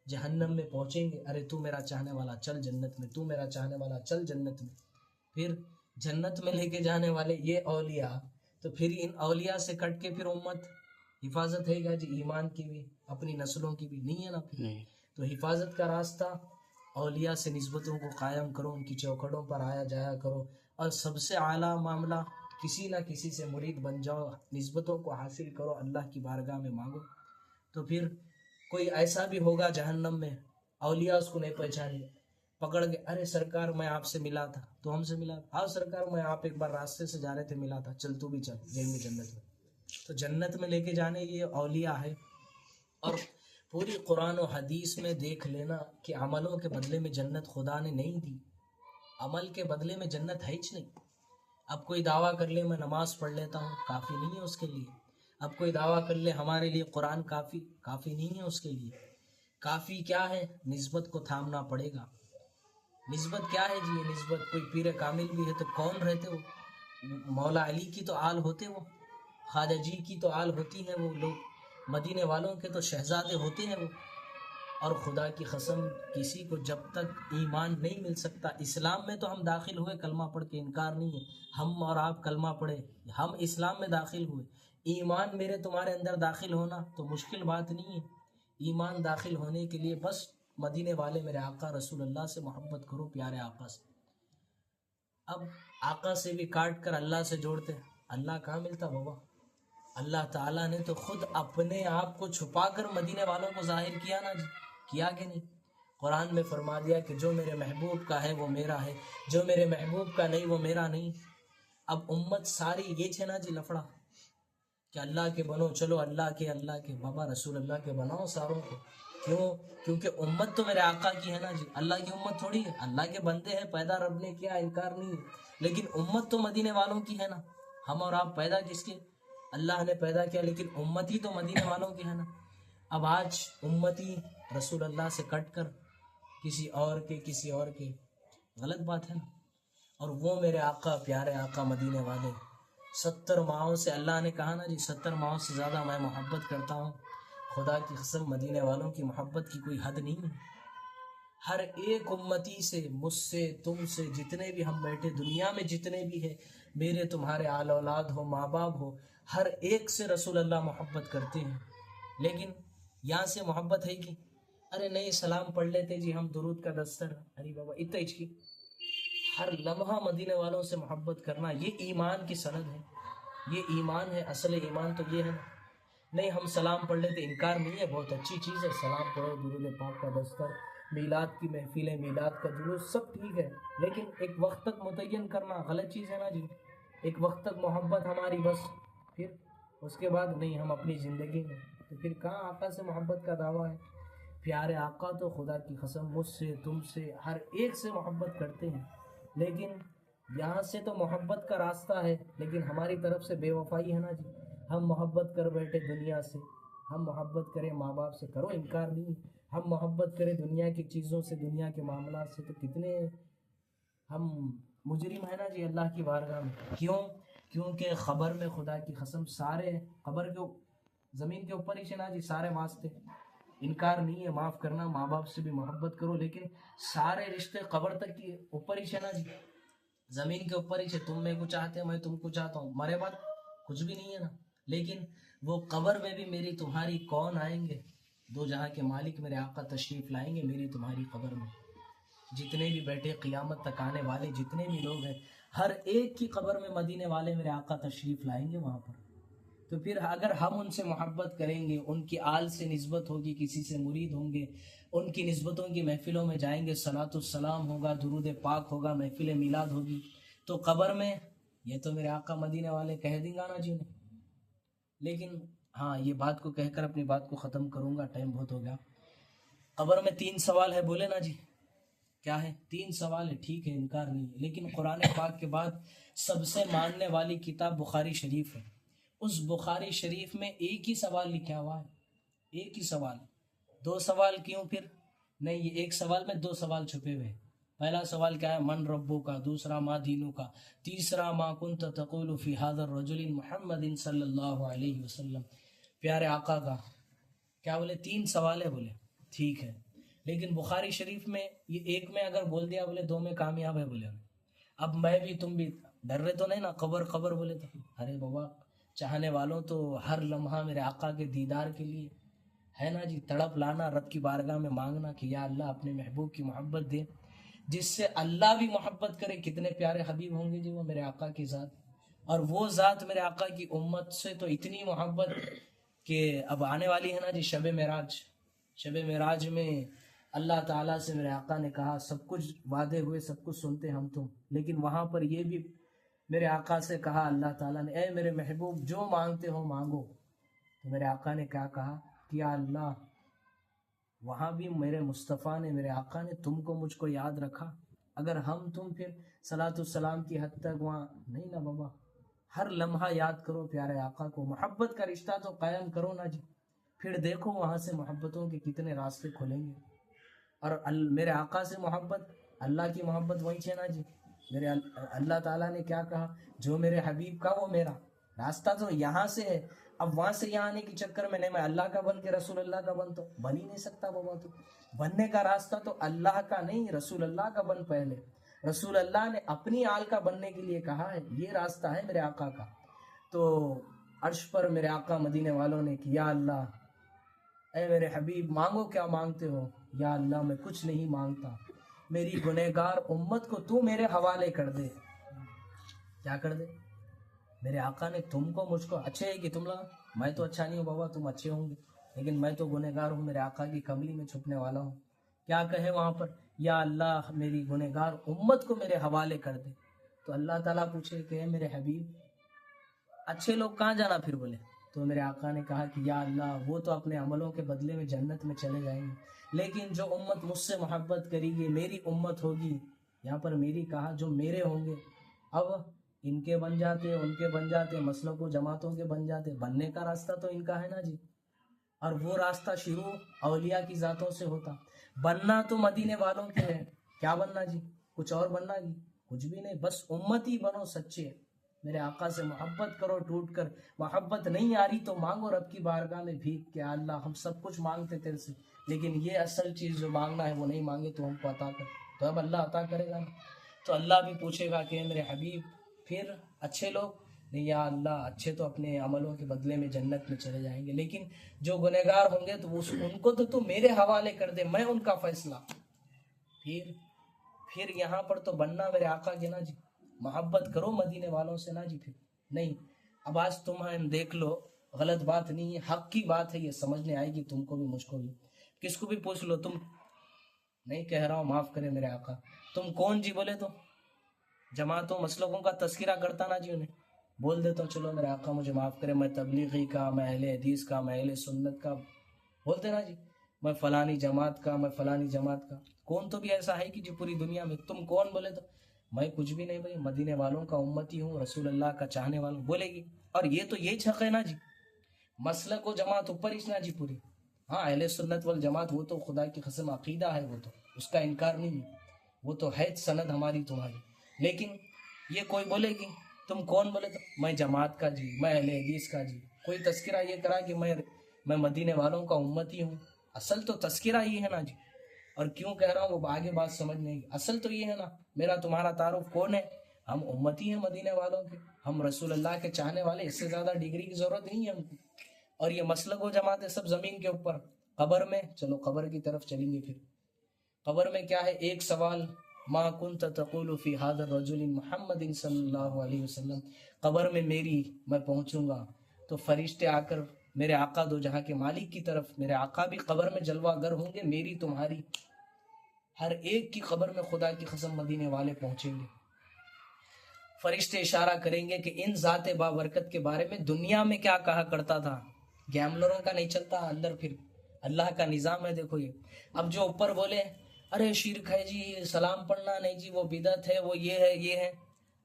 جہنم میں پہنچیں گے، ارے تو میرا چاہنے والا چل جنت میں، تو میرا چاہنے والا چل جنت میں۔ پھر جنت میں لے کے جانے والے یہ اولیاء، تو پھر ان اولیاء سے کٹ کے پھر امت حفاظت ہے گا جی، ایمان کی بھی، اپنی نسلوں کی بھی نہیں ہے نا۔ تو حفاظت کا راستہ اولیاء سے نسبتوں کو قائم کرو، ان کی چوکھٹوں پر آیا جایا کرو، اور سب سے اعلیٰ معاملہ کسی نہ کسی سے مرید بن جاؤ، نسبتوں کو حاصل کرو، اللہ کی بارگاہ میں مانگو۔ تو پھر کوئی ایسا بھی ہوگا جہنم میں، اولیاء اس کو نہیں پہچانے، پکڑ کے ارے سرکار میں آپ سے ملا تھا، تو ہم سے ملا تھا، ہاں سرکار میں آپ ایک بار راستے سے جا رہے تھے ملا تھا، چل تو بھی چل، جائیں گے جنت میں۔ تو جنت میں لے کے جانے یہ اولیاء ہے۔ اور پوری قرآن و حدیث میں دیکھ لینا کہ عملوں کے بدلے میں جنت خدا نے نہیں دی، عمل کے بدلے میں جنت ہے ہی نہیں۔ اب کوئی دعویٰ کر لے میں نماز پڑھ لیتا ہوں، کافی نہیں ہے اس کے لیے۔ اب کوئی دعویٰ کر لے ہمارے لیے قرآن کافی، کافی نہیں ہے اس کے لیے. کافی کیا ہے؟ نسبت کو تھامنا پڑے گا. نسبت کیا ہے جی؟ یہ نسبت کوئی پیر کامل بھی ہے تو کون رہتے وہ؟ مولا علی کی تو آل ہوتے وہ، خواجہ جی کی تو آل ہوتی ہیں وہ لوگ، مدینے والوں کے تو شہزادے ہوتے ہیں وہ. اور خدا کی قسم کسی کو جب تک ایمان نہیں مل سکتا، اسلام میں تو ہم داخل ہوئے کلمہ پڑھ کے، انکار نہیں ہے، ہم اور آپ کلمہ پڑھے، ہم اسلام میں داخل ہوئے، ایمان میرے تمہارے اندر داخل ہونا تو مشکل بات نہیں ہے. ایمان داخل ہونے کے لیے بس مدینے والے میرے آقا رسول اللہ سے محبت کرو، پیارے آقا سے. اب آقا سے بھی کاٹ کر اللہ سے جوڑتے، اللہ کہاں ملتا بابا؟ اللہ تعالیٰ نے تو خود اپنے آپ کو چھپا کر مدینے والوں کو ظاہر کیا نا جی، کیا کہ نہیں؟ قرآن میں فرما دیا کہ جو میرے محبوب کا ہے وہ میرا ہے، جو میرے محبوب کا نہیں وہ میرا نہیں. اب امت ساری یہ چھے نا جی لفڑا کہ اللہ کے بنو، چلو اللہ کے بابا رسول اللہ کے بناؤ ساروں کو. کیوں؟ کیونکہ امت تو میرے آقا کی ہے نا جی، اللہ کی امت تھوڑی ہے. اللہ کے بندے ہیں، پیدا رب نے کیا، انکار نہیں ہے، لیکن امت تو مدینے والوں کی ہے نا. ہم اور آپ پیدا کس کے؟ اللہ نے پیدا کیا، لیکن امتی تو مدینے والوں کی ہے نا. اب آج امتی رسول اللہ سے کٹ کر کسی اور کے غلط بات ہے نا. اور وہ میرے آقا، پیارے آقا مدینے والے، 70 ماہوں سے اللہ نے کہا نا جی، 70 ماہوں سے زیادہ میں محبت کرتا ہوں. خدا کی قسم مدینے والوں کی محبت کی کوئی حد نہیں ہے. ہر ایک امتی سے، مجھ سے، تم سے، جتنے بھی ہم بیٹھے دنیا میں جتنے بھی ہیں، میرے تمہارے آل اولاد ہو، ماں باپ ہو، ہر ایک سے رسول اللہ محبت کرتے ہیں. لیکن یہاں سے محبت ہے کہ ارے نہیں سلام پڑھ لیتے جی ہم، درود کا دستر، ارے بابا اتنا ہچکی. ہر لمحہ مدینے والوں سے محبت کرنا یہ ایمان کی سند ہے، یہ ایمان ہے. اصل ایمان تو یہ ہے نا. نہیں ہم سلام پڑھ لیتے، انکار نہیں ہے، بہت اچھی چیز ہے، سلام پڑھو، درود پاک کا دستر، میلاد کی محفلیں، میلاد کا جلوس، سب ٹھیک ہے، لیکن ایک وقت تک متعین کرنا غلط چیز ہے نا جی. ایک وقت تک محبت ہماری بس، پھر اس کے بعد نہیں، ہم اپنی زندگی میں، تو پھر کہاں آقا سے محبت کا دعویٰ ہے؟ پیارے آقا تو خدا کی قسم مجھ سے، تم سے، ہر ایک سے محبت کرتے ہیں. لیکن یہاں سے تو محبت کا راستہ ہے، لیکن ہماری طرف سے بے وفائی ہے نا جی. ہم محبت کر بیٹھے دنیا سے، ہم محبت کریں ماں باپ سے، کرو انکار نہیں، ہم محبت کریں دنیا کی چیزوں سے، دنیا کے معاملات سے، تو کتنے ہم مجرم ہیں نا جی اللہ کی بارگاہ میں. کیوں؟ کیونکہ خبر میں خدا کی قسم سارے قبر کے زمین کے اوپر ہی سے نا جی سارے واسطے، انکار نہیں ہے، معاف کرنا، ماں باپ سے بھی محبت کرو، لیکن سارے رشتے قبر تک کی اوپر ہی سے نا جی، زمین کے اوپر ہی سے. تم میرے کو چاہتے ہیں، میں تم کو چاہتا ہوں، مرے بعد کچھ بھی نہیں ہے نا. لیکن وہ قبر میں بھی میری تمہاری کون آئیں گے؟ دو جہاں کے مالک میرے آقا تشریف لائیں گے میری تمہاری قبر میں. جتنے بھی بیٹھے قیامت تک آنے والے جتنے بھی لوگ ہیں، ہر ایک کی قبر میں مدینے والے میرے آقا تشریف لائیں گے وہاں پر. تو پھر اگر ہم ان سے محبت کریں گے، ان کی آل سے نسبت ہوگی، کسی سے مرید ہوں گے، ان کی نسبتوں کی محفلوں میں جائیں گے، صلاۃ السلام ہوگا، درود پاک ہوگا، محفل میلاد ہوگی، تو قبر میں یہ تو میرے آقا مدینے والے کہہ دیں گا نا جی انہیں. لیکن ہاں یہ بات کو کہہ کر اپنی بات کو ختم کروں گا، ٹائم بہت ہو گیا. قبر میں 3 سوال ہے، بولے نا جی کیا ہے؟ 3 سوال ہے، ٹھیک ہے، انکار نہیں ہے، لیکن قرآن پاک کے بعد سب سے ماننے والی کتاب بخاری شریف ہے. اس بخاری شریف میں ایک ہی سوال لکھا ہوا ہے، ایک ہی سوال. 2 سوال کیوں پھر؟ نہیں، یہ ایک سوال میں 2 سوال چھپے ہوئے. پہلا سوال کیا ہے؟ من ربو کا، دوسرا ما دینو کا، تیسرا ما کنت تقول فی هذا الرجل محمد صلی اللہ علیہ وسلم، پیارے آقا کا. کیا بولے؟ 3 سوال ہے، بولے ٹھیک ہے، لیکن بخاری شریف میں یہ ایک میں اگر بول دیا بولے 2 میں کامیاب ہے بولے. اب میں بھی تم بھی ڈر رہے تو نہیں نا؟ قبر قبر بولے تو ارے بابا چاہنے والوں تو ہر لمحہ میرے آقا کے دیدار کے لیے ہے نا جی، تڑپ لانا، رب کی بارگاہ میں مانگنا کہ یا اللہ اپنے محبوب کی محبت دے، جس سے اللہ بھی محبت کرے. کتنے پیارے حبیب ہوں گے جی وہ میرے آقا کی ذات، اور وہ ذات میرے آقا کی امت سے تو اتنی محبت کہ اب آنے والی ہے نا جی شب معراج. شب معراج میں اللہ تعالیٰ سے میرے آقا نے کہا، سب کچھ وعدے ہوئے، سب کچھ سنتے ہم تم، لیکن وہاں پر یہ بھی میرے آقا سے کہا اللہ تعالیٰ نے، اے میرے محبوب جو مانگتے ہو مانگو. تو میرے آقا نے کیا کہا کہ یا اللہ وہاں بھی میرے مصطفیٰ نے، میرے آقا نے تم کو مجھ کو یاد رکھا. اگر ہم تم پھر صلاۃ السلام کی حد تک وہاں نہیں نا بابا، ہر لمحہ یاد کرو پیارے آقا کو، محبت کا رشتہ تو قائم کرو نا جی، پھر دیکھو وہاں سے محبتوں کے کتنے راستے کھلیں گے۔ اور میرے آقا سے محبت، اللہ کی محبت وہی ہے نا جی۔ میرے اللہ تعالیٰ نے کیا کہا، جو میرے حبیب کا وہ میرا، راستہ تو یہاں سے ہے۔ اب وہاں سے یہاں آنے کے چکر میں نہیں میں اللہ کا بن کے رسول اللہ کا بن، تو بن ہی نہیں سکتا بابا۔ تو بننے کا راستہ تو اللہ کا نہیں، رسول اللہ کا بن پہلے۔ رسول اللہ نے اپنی آل کا بننے کے لیے کہا ہے، یہ راستہ ہے میرے آقا کا۔ تو عرش پر میرے آقا مدینے والوں نے کہ یا اللہ اے میرے حبیب مانگو کیا مانگتے ہو؟ یا اللہ میں کچھ نہیں مانگتا، میری گنہگار امت کو تو میرے حوالے کر دے۔ کیا کر دے؟ میرے آقا نے تم کو مجھ کو، اچھے ہے کہ تم لوگ، میں تو اچھا نہیں ہوں بابا، تم اچھے ہوں گے، لیکن میں تو گنہگار ہوں، میرے آقا کی کملی میں چھپنے والا ہوں۔ کیا کہے وہاں پر، یا اللہ میری گنہگار امت کو میرے حوالے کر دے۔ تو اللہ تعالیٰ پوچھے کہ اے میرے حبیب اچھے لوگ کہاں جانا پھر بولے؟ تو میرے آقا نے کہا کہ یا اللہ وہ تو اپنے عملوں کے بدلے میں جنت میں چلے جائیں گے، لیکن جو امت مجھ سے محبت کرے گی، میری امت ہوگی، یہاں پر میری کہا، جو میرے ہوں گے، اب ان کے بن جاتے، ان کے بن جاتے، مسلک و جماعتوں کے بن جاتے، بننے کا راستہ تو ان کا ہے نا جی۔ اور وہ راستہ شروع اولیاء کی ذاتوں سے ہوتا، بننا تو مدینے والوں کے ہے۔ کیا بننا جی؟ کچھ اور بننا جی؟ کچھ بھی نہیں، بس امتی بنو سچے، میرے آقا سے محبت کرو ٹوٹ کر۔ محبت نہیں آ رہی تو مانگو رب کی بارگاہ میں بھیک کہ اللہ ہم سب کچھ مانگتے تیرے سے، لیکن یہ اصل چیز جو مانگنا ہے وہ نہیں مانگے تو ہم کو عطا کر، تو اب اللہ عطا کرے گا نا۔ تو اللہ بھی پوچھے گا کہ میرے حبیب پھر اچھے لوگ نہیں، یا اللہ اچھے تو اپنے عملوں کے بدلے میں جنت میں چلے جائیں گے، لیکن جو گنہگار ہوں گے تو ان کو تو میرے حوالے کر دے، میں ان کا فیصلہ۔ پھر یہاں پر تو بننا میرے آقا کے نا جی، محبت کرو مدینے والوں سے نا جی۔ پھر نہیں، اب آج تم دیکھ لو، غلط بات نہیں ہے، حق کی بات ہے، یہ سمجھنے آئے گی تم کو بھی مجھ کو بھی، کس کو بھی پوچھ لو، تم نہیں کہہ رہا ہوں معاف کرے میرے آقا، تم کون جی بولے تو جماعتوں مسلکوں کا تذکرہ کرتا نا جی، انہیں بول دیتا ہوں چلو میرے آقا مجھے معاف کرے، میں تبلیغی کا، میں اہل حدیث کا، میں اہل سنت کا، بولتے نا جی، میں فلانی جماعت کا، میں فلانی جماعت کا۔ کون تو بھی ایسا ہے کہ جو پوری دنیا میں، تم کون بولے تو میں کچھ بھی نہیں بھائی، مدینے والوں کا امتی ہوں، رسول اللہ کا چاہنے والا ہوں، بولے گی۔ اور یہ تو یہی حق ہے نا جی، مسلک و جماعت اوپر ہی نا جی پوری۔ ہاں اہل سنت والجماعت وہ تو خدا کی قسم عقیدہ ہے، وہ تو اس کا انکار نہیں ہے، وہ تو ہے سند ہماری تمہاری، لیکن یہ کوئی بولے گی تم کون بولے تو میں جماعت کا جی، میں اہل حدیث کا جی، کوئی تذکرہ یہ کرا کہ میں مدینے والوں کا امتی ہوں، اصل تو تذکرہ یہ ہے نا جی۔ اور کیوں کہہ رہا ہوں وہ آگے بات سمجھنے کی، اصل تو یہ ہے نا، میرا تمہارا تعارف کون ہے، ہم امتی ہیں مدینے والوں کے، ہم رسول اللہ کے چاہنے والے، اس سے زیادہ ڈگری کی ضرورت نہیں ہے ہم کو۔ اور یہ مسلک و جماعت ہے سب زمین کے اوپر، قبر میں چلو قبر کی طرف چلیں گے۔ پھر قبر میں کیا ہے، ایک سوال، ما کنت تقول فی هذا الرجل محمد صلی اللہ علیہ وسلم، قبر میں میں پہنچوں گا تو فرشتے آ کر میرے آقا دو جہاں کے مالک کی طرف، میرے آقا بھی قبر میں جلوہ گر ہوں گے، میری تمہاری ہر ایک کی قبر میں خدا کی قسم مدینے والے پہنچیں گے۔ فرشتے اشارہ کریں گے کہ ان ذات بابرکت کے بارے میں دنیا میں کیا کہا کرتا تھا، گیملروں کا نہیں چلتا اندر، پھر اللہ کا نظام ہے دیکھو یہ۔ اب جو اوپر بولے ارے شرک ہے جی، سلام پڑھنا نہیں جی، وہ بدعت ہے، وہ یہ ہے،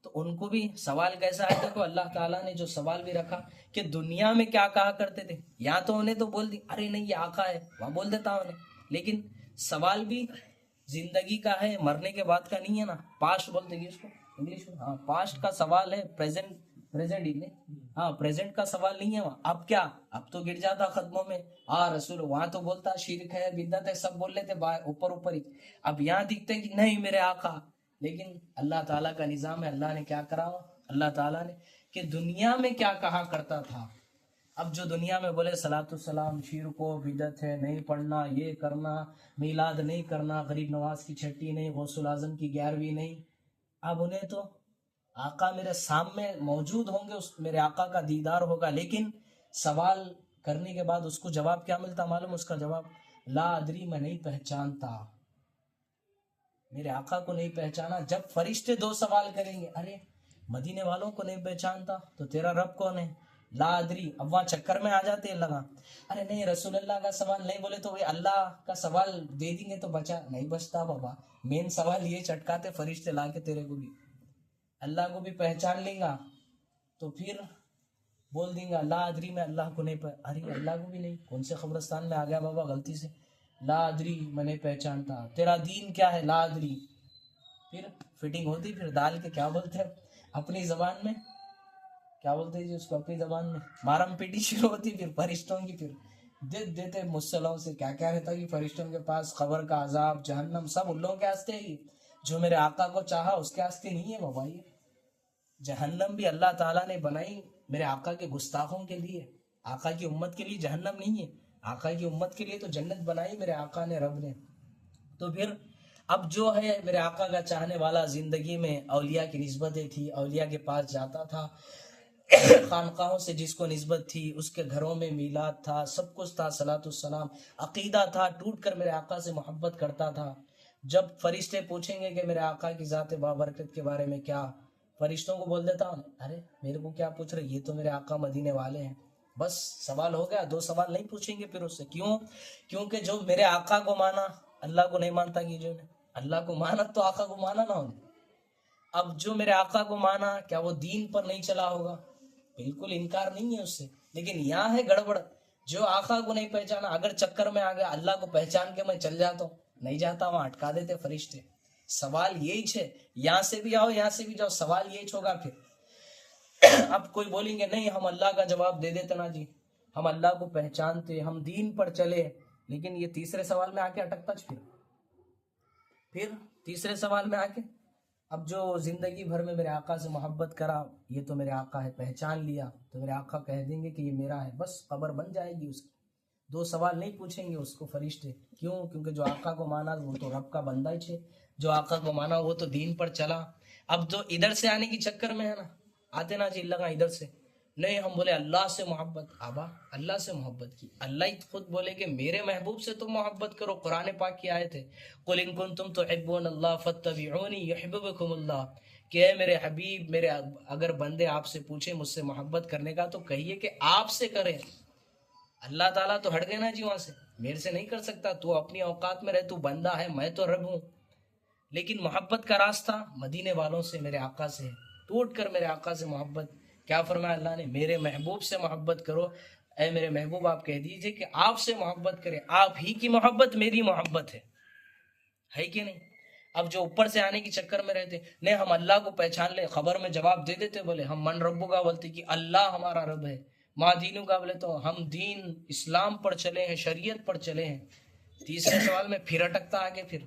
تو ان کو بھی سوال کیسا ہے دیکھو، اللہ تعالیٰ نے جو سوال بھی رکھا کہ دنیا میں کیا کہا کرتے تھے، یا تو انہیں تو بول دی ارے نہیں یہ آقا ہے، وہاں بول دیتا انہیں، لیکن سوال بھی زندگی کا ہے، مرنے کے بعد کا نہیں ہے نا، پاسٹ بولتے گی اس کو انگلش میں، ہاں پاسٹ کا سوال ہے، پریزنٹ کا سوال نہیں ہے وہاں۔ اب کیا، اب تو گر جاتا ختموں میں، رسول وہاں تو بولتا شرک ہے بدعت ہے سب بول لیتے اوپر ہی، اب یہاں دکھتے کہ نہیں میرے آقا، لیکن اللہ تعالیٰ کا نظام ہے، اللہ نے کیا کرا، اللہ تعالیٰ نے کہ دنیا میں کیا کہا کرتا تھا۔ اب جو دنیا میں بولے صلاۃ السلام شرک و بدعت ہے، نہیں پڑھنا، یہ کرنا، میلاد نہیں کرنا، غریب نواز کی چھٹی نہیں، غوث الاعظم کی 11ویں نہیں، اب انہیں تو آقا میرے سامنے موجود ہوں گے، میرے آقا کا دیدار ہوگا، لیکن سوال کرنے کے بعد اس کو جواب کیا ملتا معلوم، اس کا جواب لا ادری، میں نہیں پہچانتا، میرے آقا کو نہیں پہچانا۔ جب فرشتے دو سوال کریں گے، ارے مدینے والوں کو نہیں پہچانتا تو تیرا رب کون ہے، لا ادری، اب وہاں چکر میں آ جاتے ہیں لگا، ارے نہیں رسول اللہ کا سوال نہیں بولے تو وہ اللہ کا سوال دے دیں گے تو بچا نہیں بچتا بابا، مین سوال یہ چٹکاتے فرشتے لا کے تیرے کو بھی، اللہ کو بھی پہچان لیں گا تو پھر بول دیں گا لا ادری میں اللہ کو نہیں ارے اللہ کو بھی نہیں، کون سے قبرستان میں آ گیا بابا غلطی سے، لا ادری میں نہیں پہچانتا، تیرا دین کیا ہے، لا ادری. پھر فٹنگ ہوتی، پھر ڈال کے کیا بولتے ہیں اپنی زبان میں، کیا بولتے ہیں جی اس کو اپنی زبان میں، مارم پیٹی شروع ہوتی پھر فرشتوں کی. پھر دیتے مصلوں سے کیا کیا رہتا کہ فرشتوں کے پاس قبر کا عذاب، جہنم، سب ان لوگوں کے واسطے ہے. جو میرے آقا کو چاہا اس کے واسطے نہیں ہے بابا. یہ جہنم بھی اللہ تعالیٰ نے بنائی میرے آقا کے گستاخوں کے لیے، آقا کی امت کے لیے جہنم نہیں ہے، آقا کی امت کے لیے تو جنت بنائی میرے آقا نے، رب نے. تو پھر اب جو ہے میرے آقا کا چاہنے والا زندگی میں اولیاء کی نسبتیں تھی، اولیاء کے پاس جاتا تھا، خانقاہوں سے جس کو نسبت تھی اس کے گھروں میں میلاد تھا، سب کچھ تھا، صلاۃ السلام، عقیدہ تھا، ٹوٹ کر میرے آقا سے محبت کرتا تھا. جب فرشتے پوچھیں گے کہ میرے آقا کی ذات بابرکت کے بارے میں کیا، فرشتوں کو بول دیتا ہوں ارے میرے کو کیا پوچھ رہے، یہ تو میرے آقا مدینے والے ہیں. بس سوال ہو گیا، دو سوال نہیں پوچھیں گے پھر اس سے. کیوں؟ کیونکہ جو میرے آقا کو مانا اللہ کو نہیں مانتا. کہ جو اللہ کو مانا تو آقا کو مانا نہ ہو. اب جو میرے آقا کو مانا کیا وہ دین پر نہیں چلا ہوگا؟ بالکل انکار نہیں ہے اس سے. لیکن یہاں ہے گڑبڑ، جو آقا کو نہیں پہچانا، اگر چکر میں آ گیا اللہ کو پہچان کے میں چل جاتا ہوں، نہیں جاتا، وہاں اٹکا دیتے فرشتے. سوال یہی ہے، یہاں سے بھی آؤ یہاں سے بھی جاؤ، سوال یہی ہوگا. پھر اب کوئی بولیں گے نہیں ہم اللہ کا جواب دے دیتے نا جی، ہم اللہ کو پہچانتے، ہم دین پر چلے. لیکن یہ تیسرے سوال میں آ کے اٹکتا. پھر تیسرے سوال میں آ کے اب جو زندگی بھر میں میرے آقا سے محبت کرا، یہ تو میرے آقا ہے، پہچان لیا، تو میرے آقا کہہ دیں گے کہ یہ میرا ہے، بس قبر بن جائے گی اس کی. دو سوال نہیں پوچھیں گے اس کو فرشتے. کیوں؟ کیونکہ جو آقا کو مانا وہ تو رب کا بندہ ہی ہے، جو آقا کو مانا وہ تو دین پر چلا. اب جو ادھر سے آنے کی چکر میں ہے نا، آتے نا جی لگا ادھر سے، نہیں ہم بولے اللہ سے محبت. آبا اللہ سے محبت کی، اللہ ہی خود بولے کہ میرے محبوب سے تم محبت کرو. قرآن پاک کی آیت ہے قل ان کنتم تحبون اللہ فاتبعونی یحببکم اللہ، کہ اے میرے حبیب، میرے اگر بندے آپ سے پوچھیں مجھ سے محبت کرنے کا تو کہیے کہ آپ سے کریں. اللہ تعالیٰ تو ہٹ گئے نا جی وہاں سے، میرے سے نہیں کر سکتا، تو اپنی اوقات میں رہ، تو بندہ ہے، میں تو رب ہوں. لیکن محبت کا راستہ مدینے والوں سے، میرے آقا سے ہے. ٹوٹ کر میرے آقا سے محبت. کیا فرمایا اللہ نے؟ میرے محبوب سے محبت کرو. اے میرے محبوب آپ کہہ دیجئے کہ آپ سے محبت کریں، آپ ہی کی محبت میری محبت ہے کہ نہیں؟ اب جو اوپر سے آنے کی چکر میں رہتے، نہیں ہم اللہ کو پہچان لے، خبر میں جواب دے دیتے، بولے ہم من ربو کا بولتے کہ اللہ ہمارا رب ہے، ماں دینوں کا بولے تو ہم دین اسلام پر چلے ہیں، شریعت پر چلے ہیں. تیسرے سوال میں پھر اٹکتا آگے. پھر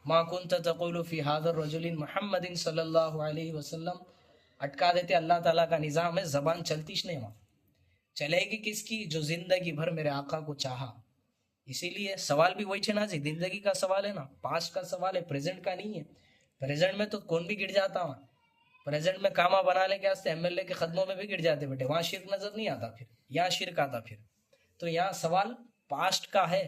ما کنت تقول فی هذا الرجل محمد صلی اللہ علیہ وسلم، اٹکا دیتے. اللہ تعالیٰ کا نظام ہے، زبان چلتیش نہیں، وہاں چلے گی کس کی؟ جو زندگی بھر میرے آقا کو چاہا. اسی لیے سوال بھی وہی نا جی، زندگی کا سوال ہے نا، پاسٹ کا سوال ہے، پریزنٹ کا نہیں ہے. پریزنٹ میں تو کون بھی گر جاتا، وہاں پریزنٹ میں کاما بنا لے کے واسطے ایم ایل اے کے قدموں میں بھی گر جاتے بیٹے، وہاں شرک نظر نہیں آتا. پھر یہاں شرک آتا. پھر تو یہاں سوال پاسٹ کا ہے.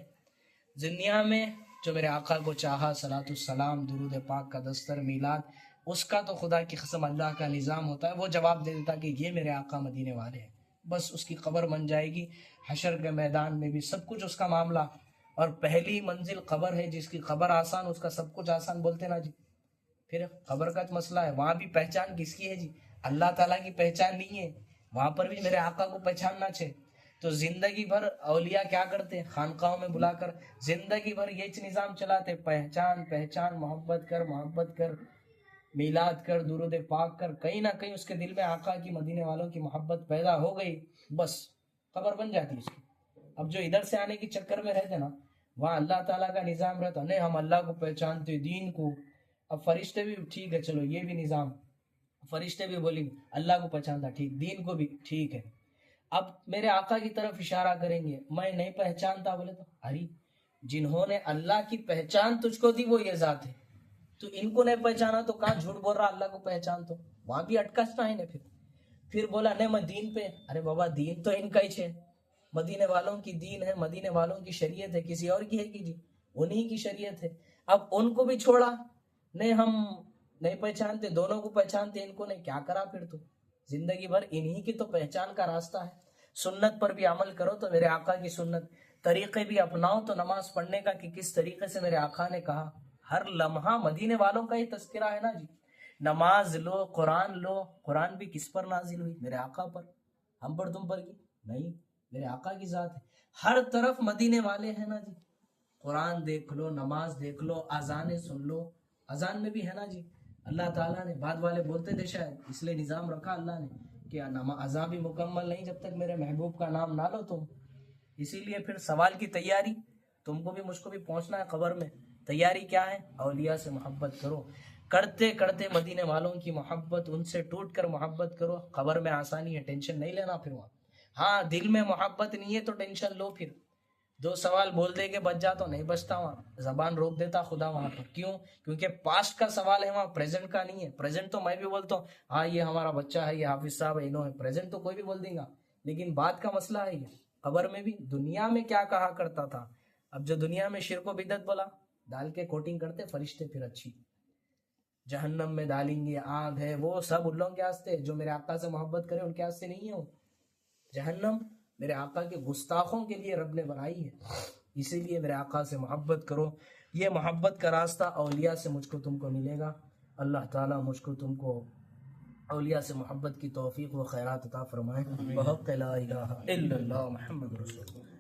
دنیا میں جو میرے آقا کو چاہا، صلاۃ السلام، درود پاک کا دستر، میلاد، اس کا تو خدا کی قسم اللہ کا نظام ہوتا ہے، وہ جواب دے دیتا کہ یہ میرے آقا مدینے والے ہیں، بس اس کی قبر بن جائے گی. حشر کے میدان میں بھی سب کچھ اس کا معاملہ، اور پہلی منزل قبر ہے، جس کی قبر آسان اس کا سب کچھ آسان بولتے نا جی. پھر قبر کا مسئلہ ہے، وہاں بھی پہچان کس کی ہے جی؟ اللہ تعالیٰ کی پہچان نہیں ہے، وہاں پر بھی میرے آقا کو پہچاننا چاہیے. تو زندگی بھر اولیاء کیا کرتے؟ خانقاہوں میں بلا کر زندگی بھر یہ نظام چلاتے، پہچان پہچان، محبت کر، میلاد کر، درود پاک کر. کہیں نہ کہیں اس کے دل میں آقا کی، مدینے والوں کی محبت پیدا ہو گئی، بس قبر بن جاتی اس کی. اب جو ادھر سے آنے کی چکر میں رہتے نا، وہاں اللہ تعالیٰ کا نظام رہتا، نہیں ہم اللہ کو پہچانتے، دین کو. اب فرشتے بھی ٹھیک ہے، چلو یہ بھی نظام، فرشتے بھی بولیں اللہ کو پہچانتا، ٹھیک، دین کو بھی ٹھیک ہے. اب میرے آقا کی طرف اشارہ کریں گے، میں نہیں پہچانتا، بولے تو ارے جنہوں نے اللہ کی پہچان تجھ کو دی وہ یہ ذات ہے، تو ان کو نہیں پہچانا تو کہاں جھوٹ بول رہا اللہ کو پہچان. تو وہاں بھی اٹکستا ہے نا. پھر بولا نہیں میں دین پہ، ارے بابا دین تو ان کا ہی ہے، مدینے والوں کی دین ہے، مدینے والوں کی شریعت ہے، کسی اور کی ہے کہ جی؟ انہی کی شریعت ہے. اب ان کو بھی چھوڑا، نہیں ہم نہیں پہچانتے، دونوں کو پہچانتے، ان کو نہیں. کیا کرا پھر؟ تو زندگی بھر انہی کی تو پہچان کا راستہ ہے. سنت پر بھی عمل کرو تو میرے آقا کی سنت، طریقے بھی اپناؤ تو نماز پڑھنے کا کہ کس طریقے سے میرے آقا نے کہا. ہر لمحہ مدینے والوں کا ہی تذکرہ ہے نا جی. نماز لو، قرآن لو. قرآن بھی کس پر نازل ہوئی؟ میرے آقا پر. ہم پر تم پر کی نہیں، میرے آقا کی ذات ہے. ہر طرف مدینے والے ہیں نا جی. قرآن دیکھ لو، نماز دیکھ لو، اذانیں سن لو. اذان میں بھی ہے نا جی اللہ تعالیٰ نے، بعد والے بولتے تھے شاید اس لیے نظام رکھا اللہ نے کہ اذان بھی مکمل نہیں جب تک میرے محبوب کا نام نہ لو تم. اسی لیے پھر سوال کی تیاری تم کو بھی مجھ کو بھی پہنچنا ہے قبر میں. تیاری کیا ہے؟ اولیاء سے محبت کرو. کرتے کرتے مدینے والوں کی محبت، ان سے ٹوٹ کر محبت کرو. قبر میں آسانی ہے، ٹینشن نہیں لینا پھر وہاں. ہاں دل میں محبت نہیں ہے تو ٹینشن لو. پھر 2 سوال بول دے کے بچ جا تو نہیں بچتا وہاں، زبان روک دیتا خدا وہاں پر. کیوں؟ کیونکہ پاسٹ کا سوال ہے وہاں، پریزنٹ کا نہیں ہے. پریزنٹ تو میں بھی بولتا ہوں ہاں یہ ہمارا بچہ ہے، یہ حافظ صاحب ہے، انہوں ہے. پریزنٹ تو کوئی بھی بول دیں گا، لیکن بات کا مسئلہ ہے یہ. قبر میں بھی دنیا میں کیا کہا کرتا تھا. اب جو دنیا میں شرک و بدعت بولا، ڈال کے کوٹنگ کرتے فرشتے پھر اچھی. جہنم میں ڈالیں گے، آگ ہے، وہ سب ان لوگوں کے واسطے. جو میرے آقا سے محبت کرے ان کے واسطے نہیں ہے وہ. جہنم میرے آقا کے گستاخوں کے لیے رب نے بنائی ہے. اسی لیے میرے آقا سے محبت کرو. یہ محبت کا راستہ اولیاء سے مجھ کو تم کو ملے گا. اللہ تعالیٰ مجھ کو تم کو اولیاء سے محبت کی توفیق و خیرات عطا فرمائے. بحق لا الہ الا اللہ محمد رسول اللہ.